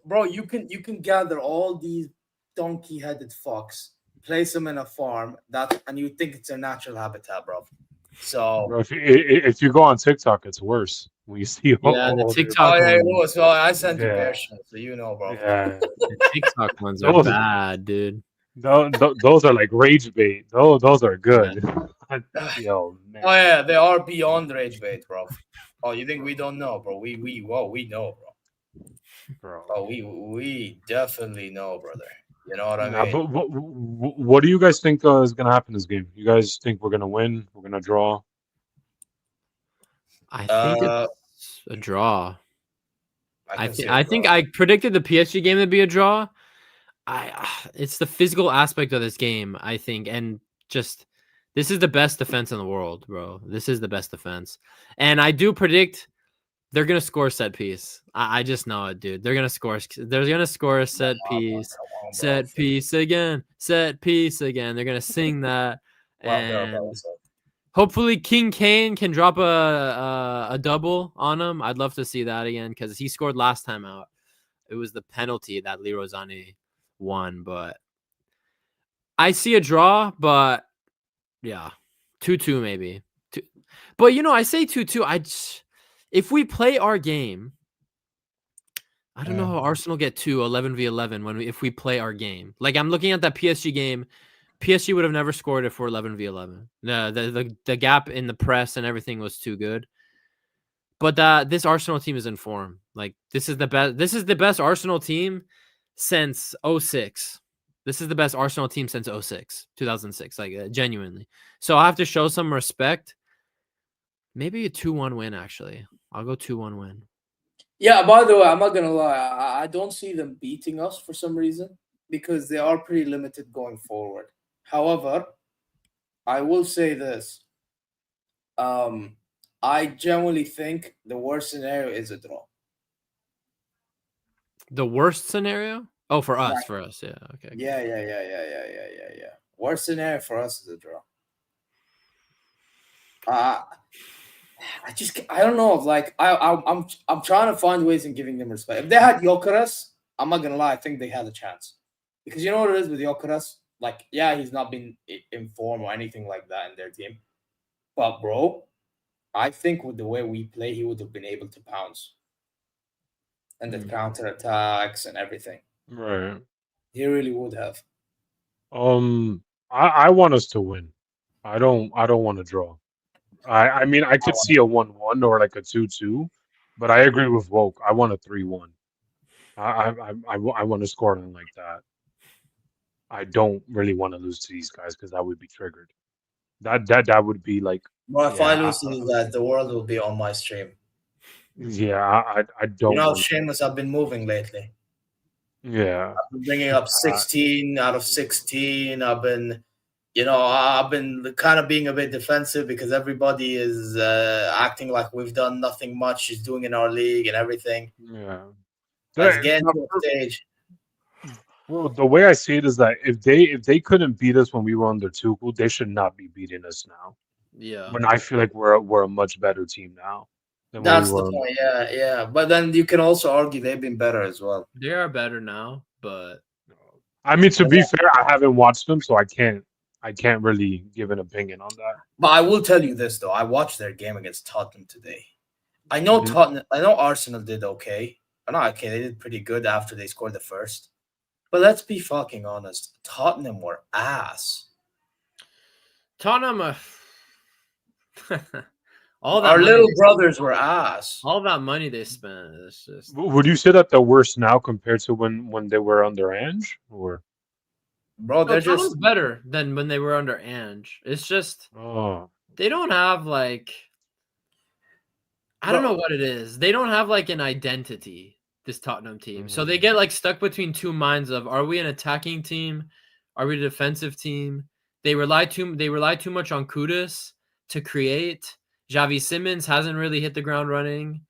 Bro, you can gather all these donkey-headed fucks, place them in a farm, and you think it's their natural habitat, bro. So, bro, if you go on TikTok, it's worse. When you see the TikTok ones. So I sent you their shit, so you know, bro. Yeah, the TikTok ones are bad, dude. Those are like rage bait. Those are good. Yo, man. Oh yeah, they are beyond rage bait, bro. Oh, you think we don't know, bro? We know, bro. Oh, we definitely know, brother. You know what I mean? But what do you guys think is gonna happen this game? You guys think we're gonna win? We're gonna draw? I think it's a draw. I think I predicted the PSG game to be a draw. It's the physical aspect of this game, I think, and just this is the best defense in the world, bro. This is the best defense, and I do predict they're gonna score a set piece. I just know it, dude. They're gonna score. They're gonna score a set piece. Set piece again. Set piece again. They're gonna sing that, and hopefully King Kane can drop a double on him. I'd love to see that again because he scored last time out. It was the penalty that Leroy Sané won, but I see a draw, but yeah, 2-2 maybe. But I say 2-2. If we play our game, I don't know how Arsenal get 11v11 if we play our game. Like I'm looking at that PSG game. PSG would have never scored if we're 11v11. The gap in the press and everything was too good. But this Arsenal team is in form. Like this is the best. This is the best Arsenal team since 06. This is the best Arsenal team since 2006. Like genuinely. So I have to show some respect. Maybe a 2-1 win. Actually, I'll go 2-1 win. Yeah. By the way, I'm not gonna lie. I don't see them beating us for some reason because they are pretty limited going forward. However, I will say this. I genuinely think the worst scenario is a draw. The worst scenario? Oh, for us, yeah. Okay. Yeah. Worst scenario for us is a draw. I don't know. Like I'm trying to find ways in giving them respect. If they had Gyökeres, I'm not gonna lie. I think they had a chance because you know what it is with Gyökeres. Like, yeah, he's not been in form or anything like that in their team, but bro, I think with the way we play, he would have been able to pounce and the counter attacks and everything. Right. He really would have. I want us to win. I don't want to draw. I mean, I could see a 1-1 or like a 2-2, but I agree with Woke. I want a 3-1. I want to score on like that. I don't really want to lose to these guys because I would be triggered. That would be like. Well, if I lose to these guys, the world will be on my stream. Yeah, I don't. You know how shameless I've been moving lately. Yeah, I've been bringing up 16 out of 16. I've been kind of being a bit defensive because everybody is acting like we've done nothing much is doing in our league and everything. Yeah. Let's get into the stage. Well, the way I see it is that if they couldn't beat us when we were under Tuchel, they should not be beating us now. Yeah. When I feel like we're a much better team now. That's the point. Yeah. But then you can also argue they've been better as well. They are better now, but I mean, to be fair, I haven't watched them, so I can't really give an opinion on that. But I will tell you this though: I watched their game against Tottenham today. I know Tottenham. I know Arsenal did okay. They did pretty good after they scored the first. But let's be fucking honest. Tottenham were ass. Tottenham. Our little brothers were ass. All that money they spent. It's just. Would you say that they're worse now compared to when they were under Ange, or? Bro, they're just better than when they were under Ange. It's just they don't have like I don't know what it is. They don't have like an identity. This Tottenham team, so they get like stuck between two minds of: are we an attacking team? Are we a defensive team? They rely too much on Kudus to create. Xavi Simons hasn't really hit the ground running.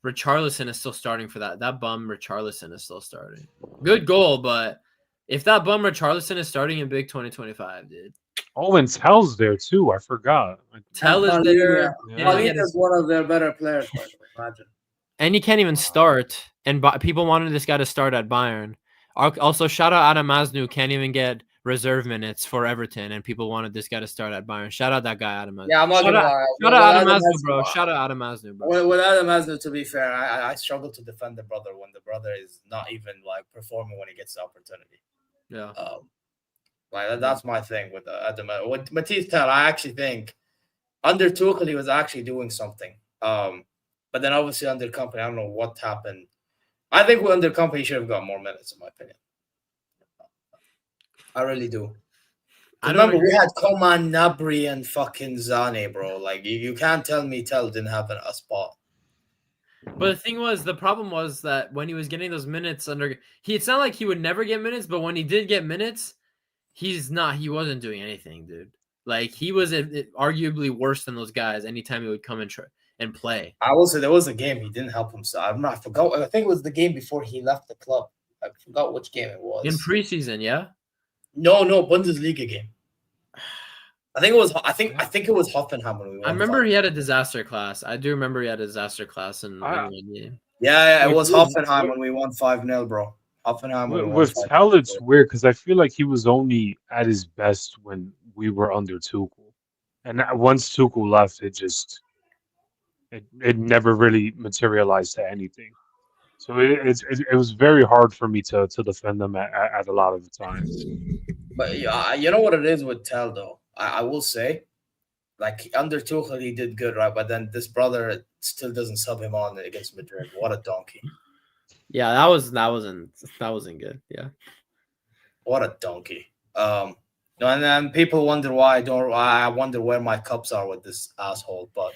Richarlison is still starting for that. That bum Richarlison is still starting. Good goal, but if that bum Richarlison is starting in big 2025, dude. Oh, and Tell's there too. I forgot. Tell is there. Palhinha is one of their better players. Imagine. And he can't even start. And people wanted this guy to start at Bayern. Also, shout out Adamaznu. Can't even get reserve minutes for Everton. And people wanted this guy to start at Bayern. Shout out that guy, Adamaznu. Yeah, I'm not going to lie. Shout out Adamaznu, bro. Shout out Adamaznu, bro. With Adamaznu, to be fair, I struggle to defend the brother when the brother is not even like performing when he gets the opportunity. Yeah. That's my thing with Adamaznu. With Matisse Tell, I actually think under Tuchel, he was actually doing something. But then obviously under Company, I don't know what happened. I think under Company, he should have got more minutes, in my opinion. I really do. Remember, we had Coman, Gnabry, and fucking Zane, bro. Like, you can't tell me Tell didn't have a spot. But the problem was that when he was getting those minutes it's not like he would never get minutes, but when he did get minutes, he wasn't doing anything, dude. Like, he was arguably worse than those guys anytime he would come and play. I will say there was a game he didn't help himself. I forgot. I think it was the game before he left the club. I forgot which game it was. In preseason, yeah? No, Bundesliga game. I think it was Hoffenheim when we won. I remember he had a disaster class. I do remember he had a disaster class in one game. Yeah, it was Hoffenheim when we won 5-0, bro. Hoffenheim With Tell, it's weird because I feel like he was only at his best when we were under Tuchel, and once Tuchel left, it never really materialized to anything. So it was very hard for me to defend them at a lot of the times. But you know what it is with Tell though. I will say, like under Tuchel he did good, right? But then this brother still doesn't sub him on against Madrid. What a donkey! Yeah, that wasn't good. Yeah, what a donkey. And then people wonder why I wonder where my cups are with this asshole. But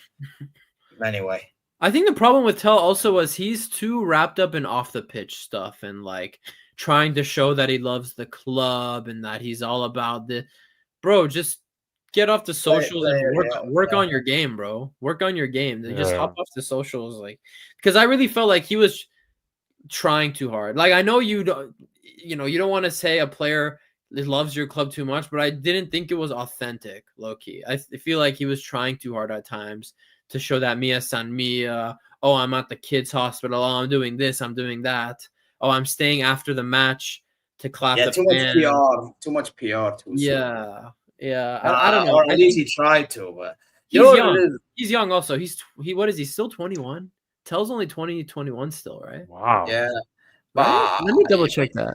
anyway, I think the problem with Tell also was he's too wrapped up in off the pitch stuff and like trying to show that he loves the club and that he's all about the bro. Just get off the socials and work on your game, bro. Work on your game. Then just hop off the socials, like because I really felt like he was trying too hard. Like I know you don't want to say a player loves your club too much, but I didn't think it was authentic, low key. I feel like he was trying too hard at times to show that Mia San Mia. Oh, I'm at the kids' hospital. Oh, I'm doing this. I'm doing that. Oh, I'm staying after the match to clap. Yeah, too much PR. Yeah. I don't know. Or at least he tried to, but he's young. He's young also. What is he? Still 21? Tell's only 20, 21 still, right? Wow. Yeah. Right? Let me double check that.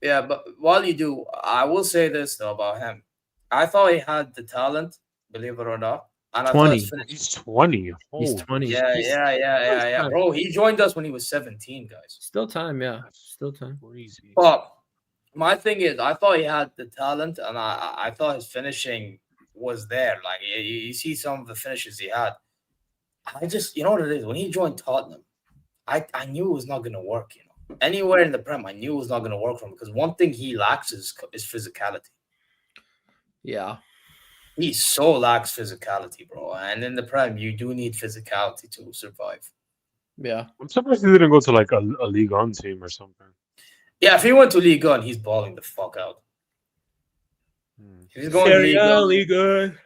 Yeah, but while you do, I will say this though about him. I thought he had the talent, believe it or not. And 20. He's 20. He's 20. Yeah. Bro, he joined us when he was 17, guys. Still time, yeah. Still time. Crazy. But my thing is, I thought he had the talent, and I thought his finishing was there. Like, you see some of the finishes he had. I just, you know what it is? When he joined Tottenham, I knew it was not going to work, you know. Anywhere in the Prem, I knew it was not going to work for him because one thing he lacks is physicality. Yeah. He so lacks physicality, bro. And in the Prem, you do need physicality to survive. Yeah. I'm surprised he didn't go to like a Ligue 1 team or something. Yeah, if he went to Ligue 1, he's balling the fuck out. If he's going to Ligue 1.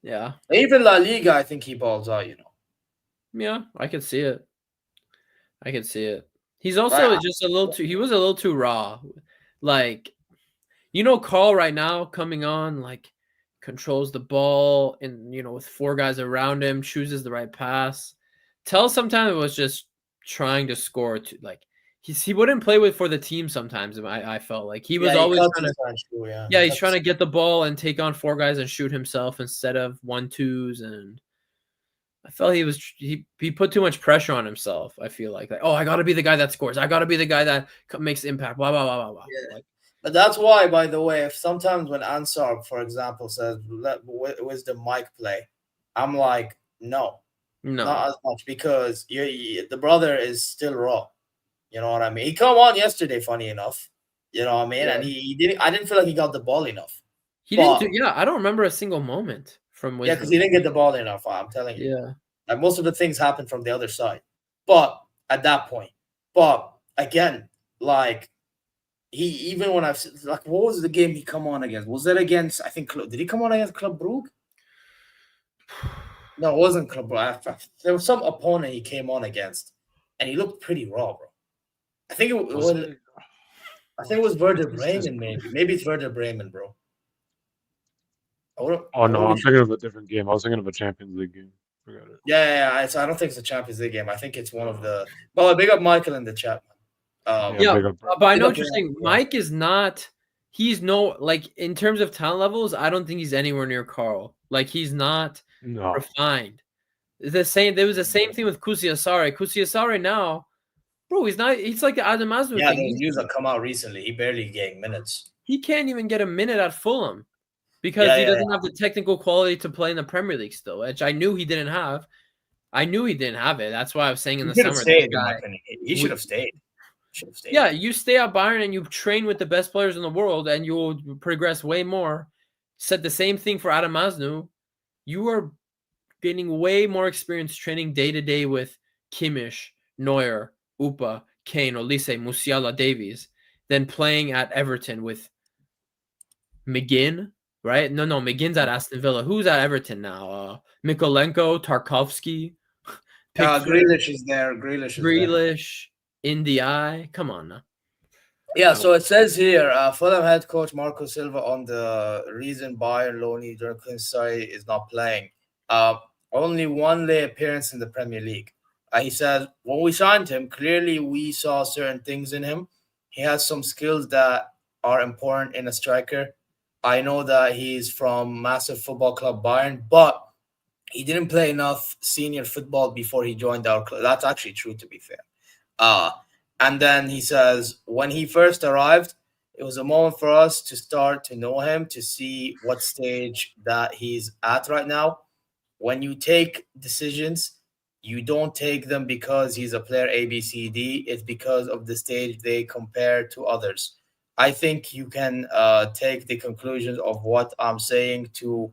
Yeah. Even La Liga, I think he balls out, you know. Yeah, I could see it. He's also just he was a little too raw. Like, you know, Karl right now coming on, like, controls the ball and, you know, with four guys around him, chooses the right pass. Tell sometimes it was just trying to score like he wouldn't play for the team sometimes. I felt like he was always trying to he's trying to get the ball and take on four guys and shoot himself instead of 1-2s, and I felt he put too much pressure on himself. I feel like oh, I got to be the guy that scores. I got to be the guy that makes impact. Blah blah blah blah blah. Yeah. But that's why, by the way, if sometimes when Ansar, for example, says wisdom mic play, I'm like, no, not as much, because the brother is still raw. You know what I mean? He come on yesterday, funny enough. You know what I mean? Yeah. And he didn't. I didn't feel like he got the ball enough. He didn't. I don't remember a single moment from wisdom. Yeah, because he didn't get the ball enough. I'm telling you. Yeah. Like most of the things happen from the other side. But at that point, again, like. Even when I've like, what was the game he come on against? Was it against? I think did he come on against Club Brugge? No, it wasn't Club Brugge. There was some opponent he came on against, and he looked pretty raw, bro. I think it was Werder Bremen, maybe it's Werder Bremen, bro. Oh no, I'm thinking of a different game. I was thinking of a Champions League game. Forgot it. Yeah. So I don't think it's a Champions League game. I think it's one of the. Well, big up Michael in the chat. But I know what you're saying. Mike is not. He's like in terms of talent levels. I don't think he's anywhere near Karl. Like he's not refined. The same. There was the same thing with Kusiasare. Kusiasare now, bro. He's not. He's like the Adam Azmoun. Yeah, those news that come out recently. He barely getting minutes. He can't even get a minute at Fulham because he doesn't have the technical quality to play in the Premier League still, which I knew he didn't have. I knew he didn't have it. That's why I was saying in the summer. He should have stayed. Yeah, you stay at Bayern and you train with the best players in the world and you will progress way more. Said the same thing for Adam Azmoun. You are gaining way more experience training day to day with Kimmich, Neuer, Upa, Kane, Olise, Musiala, Davies than playing at Everton with McGinn, right? No, McGinn's at Aston Villa. Who's at Everton now? Mikolenko, Tarkovsky. Grealish is there. Grealish. In the eye. Come on now. Yeah, so it says here, Fulham head coach Marco Silva on the reason Bayern loanee Dirk is not playing. Uh, Only one late appearance in the Premier League. He said, when we signed him, clearly we saw certain things in him. He has some skills that are important in a striker. I know that he's from massive football club Bayern, but he didn't play enough senior football before he joined our club. That's actually true, to be fair. Uh, and then he says, when he first arrived, it was a moment for us to start to know him, to see what stage that he's at right now. When you take decisions, you don't take them because he's a player A, B, C, D. It's because of the stage they compare to others. I think you can take the conclusions of what I'm saying to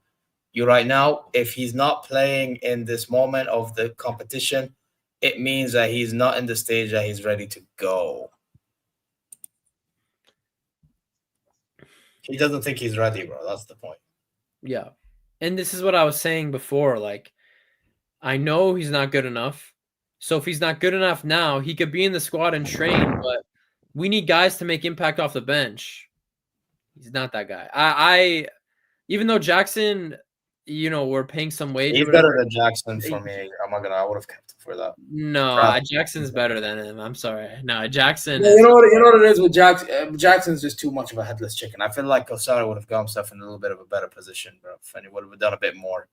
you right now. If he's not playing in this moment of the competition, it means that he's not in the stage that he's ready to go. He doesn't think he's ready, bro. That's the point. Yeah. And this is what I was saying before. Like, I know he's not good enough. So if he's not good enough now, he could be in the squad and train, but we need guys to make impact off the bench. He's not that guy. I even though Jackson, we're paying some wage. He's better than Jackson for me. I would have kept him for that. No, Jackson's better than him. I'm sorry. No, Jackson. Yeah, you know what it is with Jackson. Jackson's just too much of a headless chicken. I feel like Osara would have got himself in a little bit of a better position, bro. If he would have done a bit more.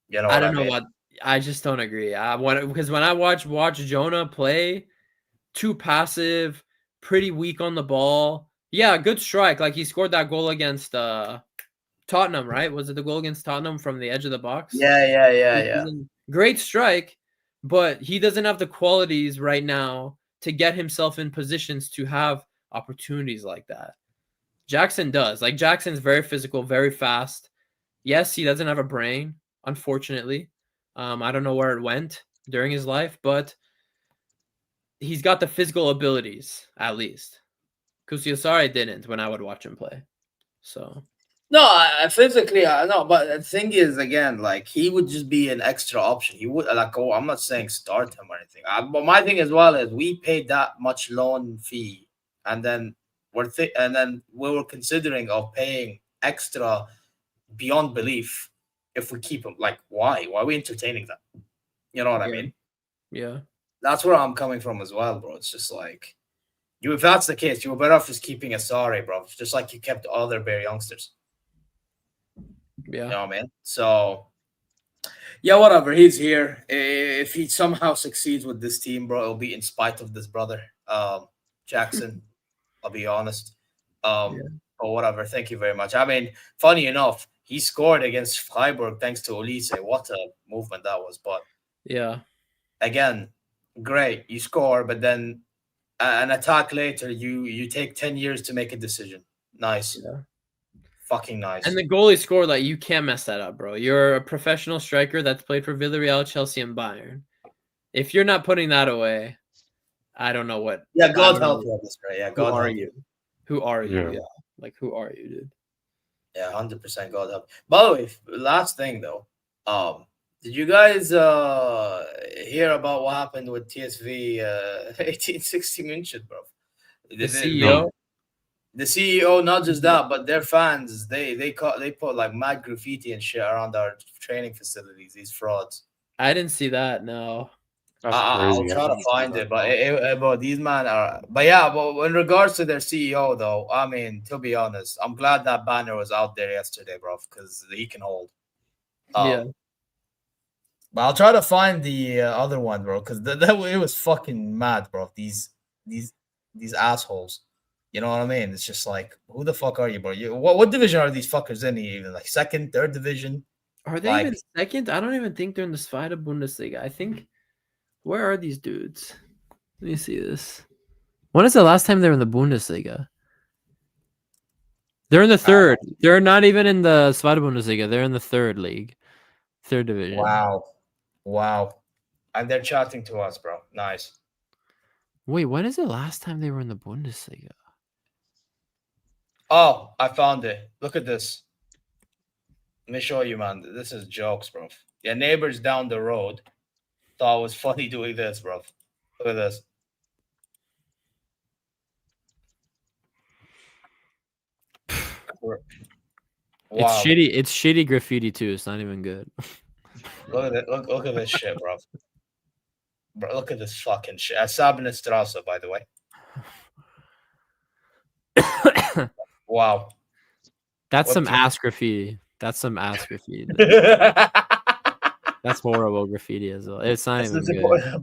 You know, I don't know what. I just don't agree. Because when I watch Jonah play, too passive, pretty weak on the ball. Yeah, good strike. Like he scored that goal against Tottenham, right? Was it the goal against Tottenham from the edge of the box? Yeah. Great strike, but he doesn't have the qualities right now to get himself in positions to have opportunities like that. Jackson does. Like Jackson's very physical, very fast. Yes, he doesn't have a brain, unfortunately. I don't know where it went during his life, but he's got the physical abilities, at least. Kusiosare didn't when I would watch him play. So no, physically, I know, but the thing is, again, like he would just be an extra option. He would I'm not saying start him or anything. But my thing as well is we paid that much loan fee, and then we were considering of paying extra beyond belief if we keep him. Like, why? Why are we entertaining that? You know what I mean? Yeah. That's where I'm coming from as well, bro. It's just like if that's the case, you were better off just keeping Asare, bro. Just like you kept other Bear youngsters. Yeah. You know what I mean? So, yeah, whatever. He's here. If he somehow succeeds with this team, bro, it'll be in spite of this brother, Jackson. I'll be honest. But whatever. Thank you very much. I mean, funny enough, he scored against Freiburg thanks to Olise. What a movement that was. But yeah, again, great. You score, but then an attack later, you take 10 years to make a decision. Nice. Yeah. Fucking nice. And the goalie scored, like, you can't mess that up, bro. You're a professional striker that's played for Villarreal, Chelsea, and Bayern. If you're not putting that away, I don't know what. Yeah, God help you on this, right? Yeah, God help help you. Who are you? Yeah. Like, who are you, dude? Yeah, 100% God help. By the way, last thing though, did you guys hear about what happened with TSV 1860 München, bro? The CEO. The CEO, not just that, but their fans, they put like mad graffiti and shit around our training facilities. These frauds. I didn't see that. No. I'll try to find it, but these men are. But yeah, but in regards to their CEO, though, I mean, to be honest, I'm glad that banner was out there yesterday, bro, because he can hold. Yeah. But I'll try to find the other one, bro, because that it was fucking mad, bro. These assholes. You know what I mean? It's just like, who the fuck are you, bro? What division are these fuckers in? Even like second, third division? Are they even second? I don't even think they're in the Zweite Bundesliga. I think. Where are these dudes? Let me see this. When is the last time they were in the Bundesliga? They're in the third. They're not even in the Zweite Bundesliga. They're in the third league. Third division. Wow. And they're chatting to us, bro. Nice. Wait, when is the last time they were in the Bundesliga? Oh, I found it. Look at this. Let me show you, man. This is jokes, bro. Yeah, neighbors down the road thought it was funny doing this, bro. Look at this. Wow. It's shitty. It's shitty graffiti too. It's not even good. Look at it. Look at this shit, bro. Bro, look at this fucking shit. Strasse, by the way. Wow. That's some ass graffiti. That's some ass graffiti. That's horrible graffiti as well. It's not even good.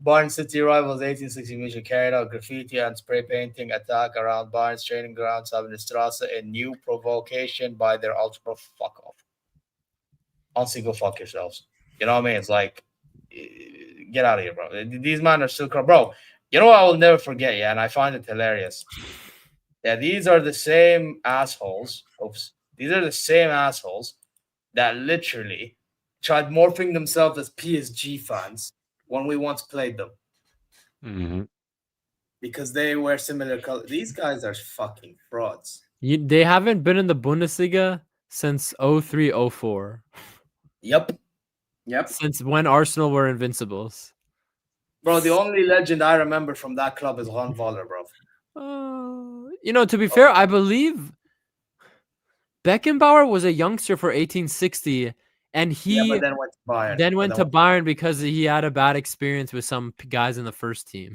Bayern City rivals 1860 mission carried out graffiti and spray painting attack around Bayern's training ground, Strasse, a new provocation by their ultra. Fuck off. Honestly, go fuck yourselves. You know what I mean? It's like, get out of here, bro. These men are still, bro. You know what I will never forget, yeah, and I find it hilarious. Yeah, these are the same assholes. Oops. These are the same assholes that literally tried morphing themselves as PSG fans when we once played them. Mm-hmm. Because they wear similar colors. These guys are fucking frauds. They haven't been in the Bundesliga since 03-04. Yep. Since when Arsenal were invincibles. Bro, the only legend I remember from that club is Ron Voller, bro. To be fair, I believe Beckenbauer was a youngster for 1860, and he but then went to Bayern. Went to Bayern because he had a bad experience with some guys in the first team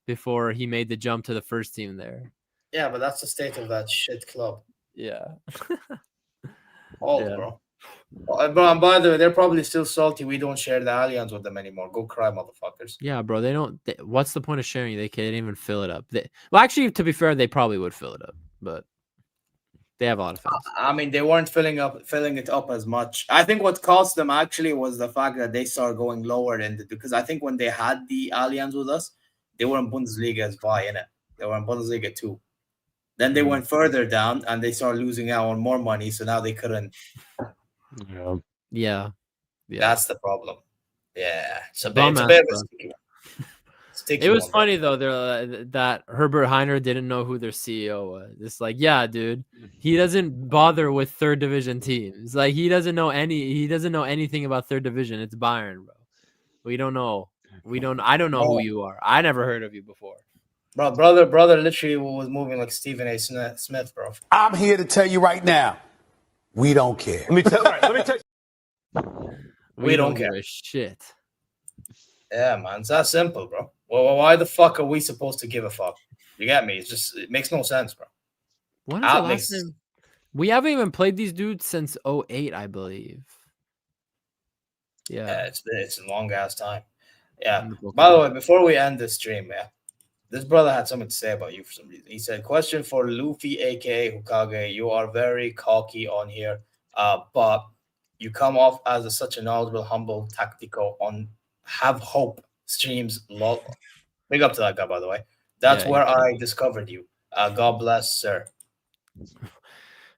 before he made the jump to the first team there. Yeah, but that's the state of that shit club. Yeah. Bro. Bro, and by the way, they're probably still salty we don't share the Allianz with them anymore. Go cry, motherfuckers. Yeah, bro, they don't. What's the point of sharing? They can't even fill it up. Well, actually, to be fair, they probably would fill it up, but they have a lot of fans. I mean, they weren't filling it up as much. I think what cost them actually was the fact that they started going lower because I think when they had the Allianz with us, they were in Bundesliga as well, innit? They were in Bundesliga too. Then they went further down and they started losing out on more money, so now they couldn't. Yeah. That's the problem. Yeah. It's a bit of a sticky. It was funny though that Herbert Heiner didn't know who their CEO was. It's like, yeah, dude, he doesn't bother with third division teams. Like he doesn't know anything about third division. It's Bayern, bro. We don't know. I don't know who you are. I never heard of you before. Bro, brother literally was moving like Stephen A. Smith, bro. I'm here to tell you right now, we don't care. Let me tell you. We don't care. Shit. Yeah, man. It's that simple, bro. Well, why the fuck are we supposed to give a fuck? You get me? It makes no sense, bro. When is the last time? We haven't even played these dudes since 08, I believe. Yeah. It's a long ass time. Yeah. By the way, before we end this stream, this brother had something to say about you for some reason. He said, question for Luffy, a.k.a. Hokage. You are very cocky on here, but you come off as such a knowledgeable, humble, tactical on Have Hope streams. Big up to that guy, by the way. That's where I discovered you. God bless, sir.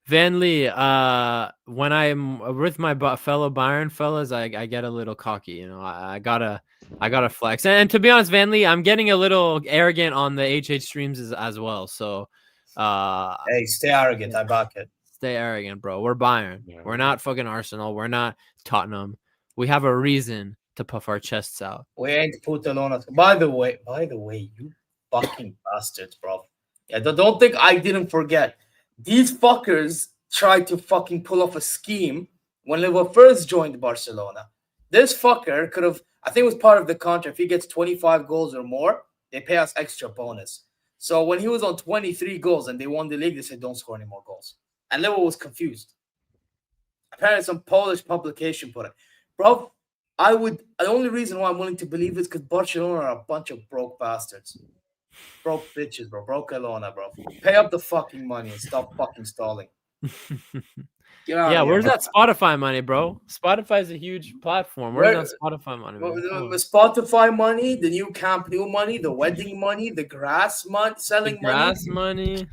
Van Lee, when I'm with my fellow Bayern fellas, I get a little cocky. I gotta flex. And to be honest, Van Lee, I'm getting a little arrogant on the HH streams as well. So, hey, stay arrogant. I back it. Stay arrogant, bro. We're Bayern. Yeah. We're not fucking Arsenal. We're not Tottenham. We have a reason to puff our chests out. We ain't Putalona. By the way, you fucking bastards, bro. Yeah, don't think I didn't forget. These fuckers tried to fucking pull off a scheme when they were first joined Barcelona. This fucker could have, I think it was part of the contract. If he gets 25 goals or more, they pay us extra bonus. So when he was on 23 goals and they won the league, they said, don't score any more goals. And Liverpool was confused. Apparently some Polish publication put it. Bro, the only reason why I'm willing to believe is because Barcelona are a bunch of broke bastards. Broke bitches, bro. Broke Elona, bro. Pay up the fucking money and stop fucking stalling. Where's that Spotify money, bro? Spotify is a huge platform. Where's that Spotify money? The Spotify money, the new Camp Nou money, the wedding money, the grass money, selling money.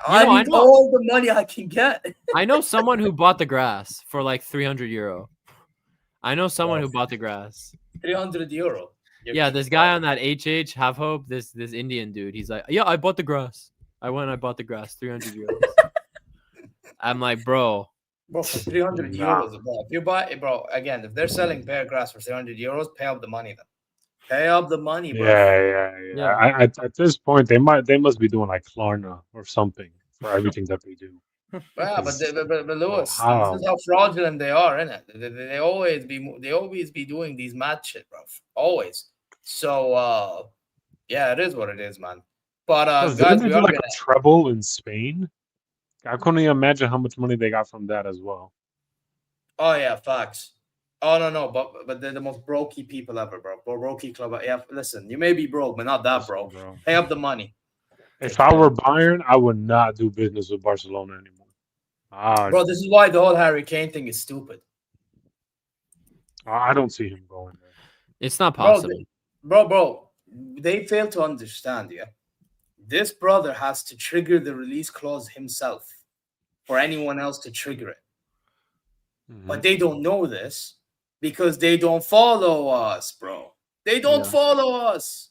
I need all the money I can get. I know someone who bought the grass for like 300 euro. I know someone who bought the grass. 300 euro. Yeah, this guy on that HH, Have Hope, this Indian dude, he's like, yeah, I bought the grass. I bought the grass, 300 euros. I'm like, bro. Bro, for 300 euros. Bro. If you buy, bro, again, if they're selling bear grass for 300 euros, pay up the money then. Pay up the money, bro. Yeah. At this point, they must be doing like Klarna or something. for everything that they do. Yeah, but Lewis, how? this is how fraudulent they are, isn't it? They always be doing these mad shit, bro. Always. So yeah, it is what it is, man. But guys, they we do are like gonna. a treble in Spain. I couldn't even imagine how much money they got from that as well. Oh yeah, facts. Oh no, but they're the most brokey people ever, bro. Brokey club. Yeah, listen, you may be broke, but not that broke. Bro. Pay up the money. If I were Bayern, I would not do business with Barcelona anymore. Bro, this is why the whole Harry Kane thing is stupid. I don't see him going there. It's not possible. Bro, they fail to understand, yeah. This brother has to trigger the release clause himself for anyone else to trigger it. Mm-hmm. But they don't know this because they don't follow us, bro. They don't follow us.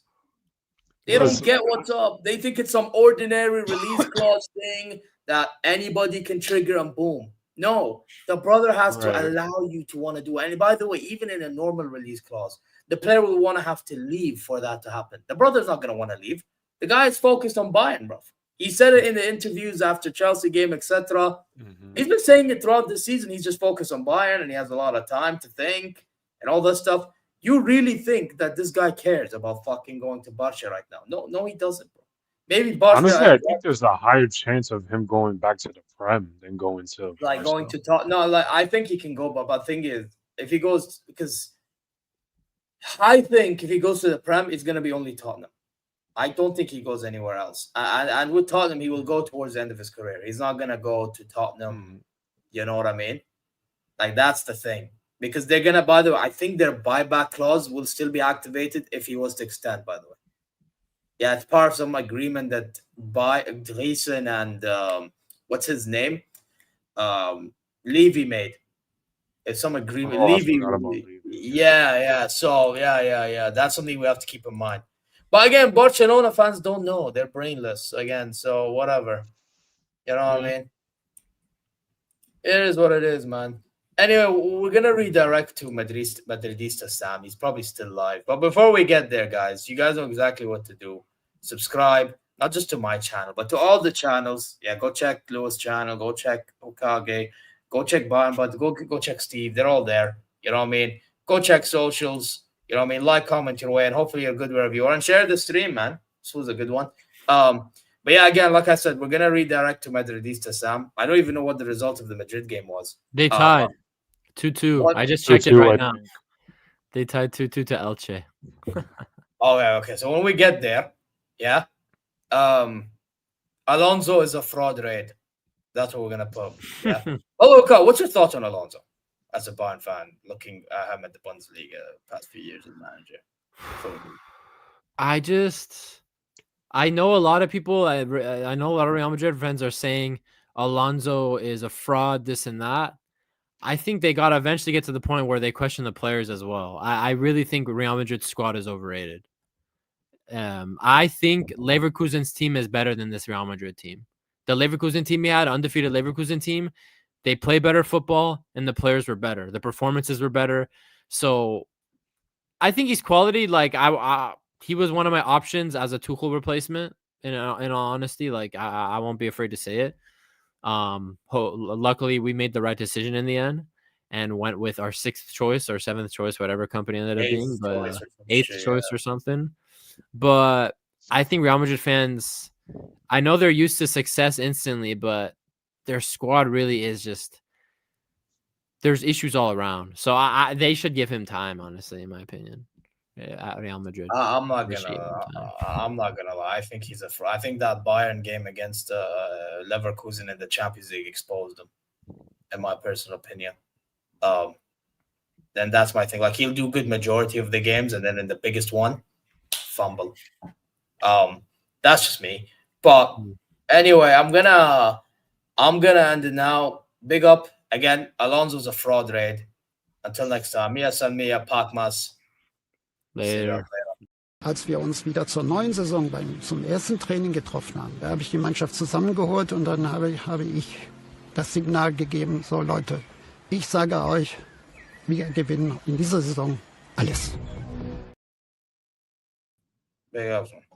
They don't get what's up. They think it's some ordinary release clause thing that anybody can trigger and boom. No, the brother has to allow you to want to do it. And by the way, even in a normal release clause, the player will want to have to leave for that to happen. The brother's not going to want to leave. The guy is focused on Bayern, bro. He said it in the interviews after Chelsea game, etc. Mm-hmm. He's been saying it throughout the season. He's just focused on Bayern and he has a lot of time to think and all that stuff. You really think that this guy cares about fucking going to Barca right now? No, he doesn't, bro. Maybe Barca. Honestly, I think there's a higher chance of him going back to the Prem than going to like going to top. No, like I think he can go, but the thing is, if he goes, because I think if he goes to the Prem, it's gonna be only Tottenham. I don't think he goes anywhere else. And with Tottenham, he will go towards the end of his career. He's not gonna go to Tottenham. You know what I mean? Like that's the thing. Because they're gonna, by the way, I think their buyback clause will still be activated if he was to extend, by the way. Yeah, it's part of some agreement that Driesen and what's his name? Levy made. It's some agreement. Levy. Yeah. So yeah. That's something we have to keep in mind. But again, Barcelona fans don't know. They're brainless again. So whatever. You know what I mean? It is what it is, man. Anyway, we're going to redirect to Madridista Sam. He's probably still live. But before we get there, guys, you guys know exactly what to do. Subscribe, not just to my channel, but to all the channels. Yeah, go check Lewis' channel. Go check Hokage. Go check Bayern, but go check Steve. They're all there. You know what I mean? Go check socials. You know what I mean? Like, comment your way, and hopefully you're good wherever you are. And share the stream, man. This was a good one. But yeah, again, like I said, we're going to redirect to Madridista Sam. I don't even know what the result of the Madrid game was. They tied 2-2. I just checked it right now. They tied 2-2 to Elche. Okay. So when we get there, yeah, Alonso is a fraud raid. That's what we're going to put. Yeah. Okay, what's your thoughts on Alonso as a Bayern fan, looking at him at the Bundesliga past few years as manager? I know a lot of people, I know a lot of Real Madrid fans are saying Alonso is a fraud, this and that. I think they got to eventually get to the point where they question the players as well. I really think Real Madrid's squad is overrated. I think Leverkusen's team is better than this Real Madrid team. The Leverkusen team we had, undefeated Leverkusen team, they play better football and the players were better. The performances were better. So I think he's quality. Like he was one of my options as a Tuchel replacement. In all honesty, like I won't be afraid to say it. Luckily, we made the right decision in the end and went with our 6th choice or 7th choice, whatever company ended up being, but 8th choice or something. But I think Real Madrid fans, I know they're used to success instantly, but their squad really is just, there's issues all around. So they should give him time, honestly, in my opinion. At Real Madrid, I'm not gonna lie. I think he's I think that Bayern game against Leverkusen in the Champions League exposed him, in my personal opinion. Then that's my thing. Like he'll do good majority of the games, and then in the biggest one, fumble. That's just me. But anyway, I'm gonna end it now. Big up again. Alonso's a fraud raid. Until next time. Mia san mia, Pakmas. Later. Als wir uns wieder zur neuen Saison zum ersten Training getroffen haben, da habe ich die Mannschaft zusammengeholt und dann habe ich das Signal gegeben, so Leute, ich sage euch, wir gewinnen in dieser Saison alles. There you go.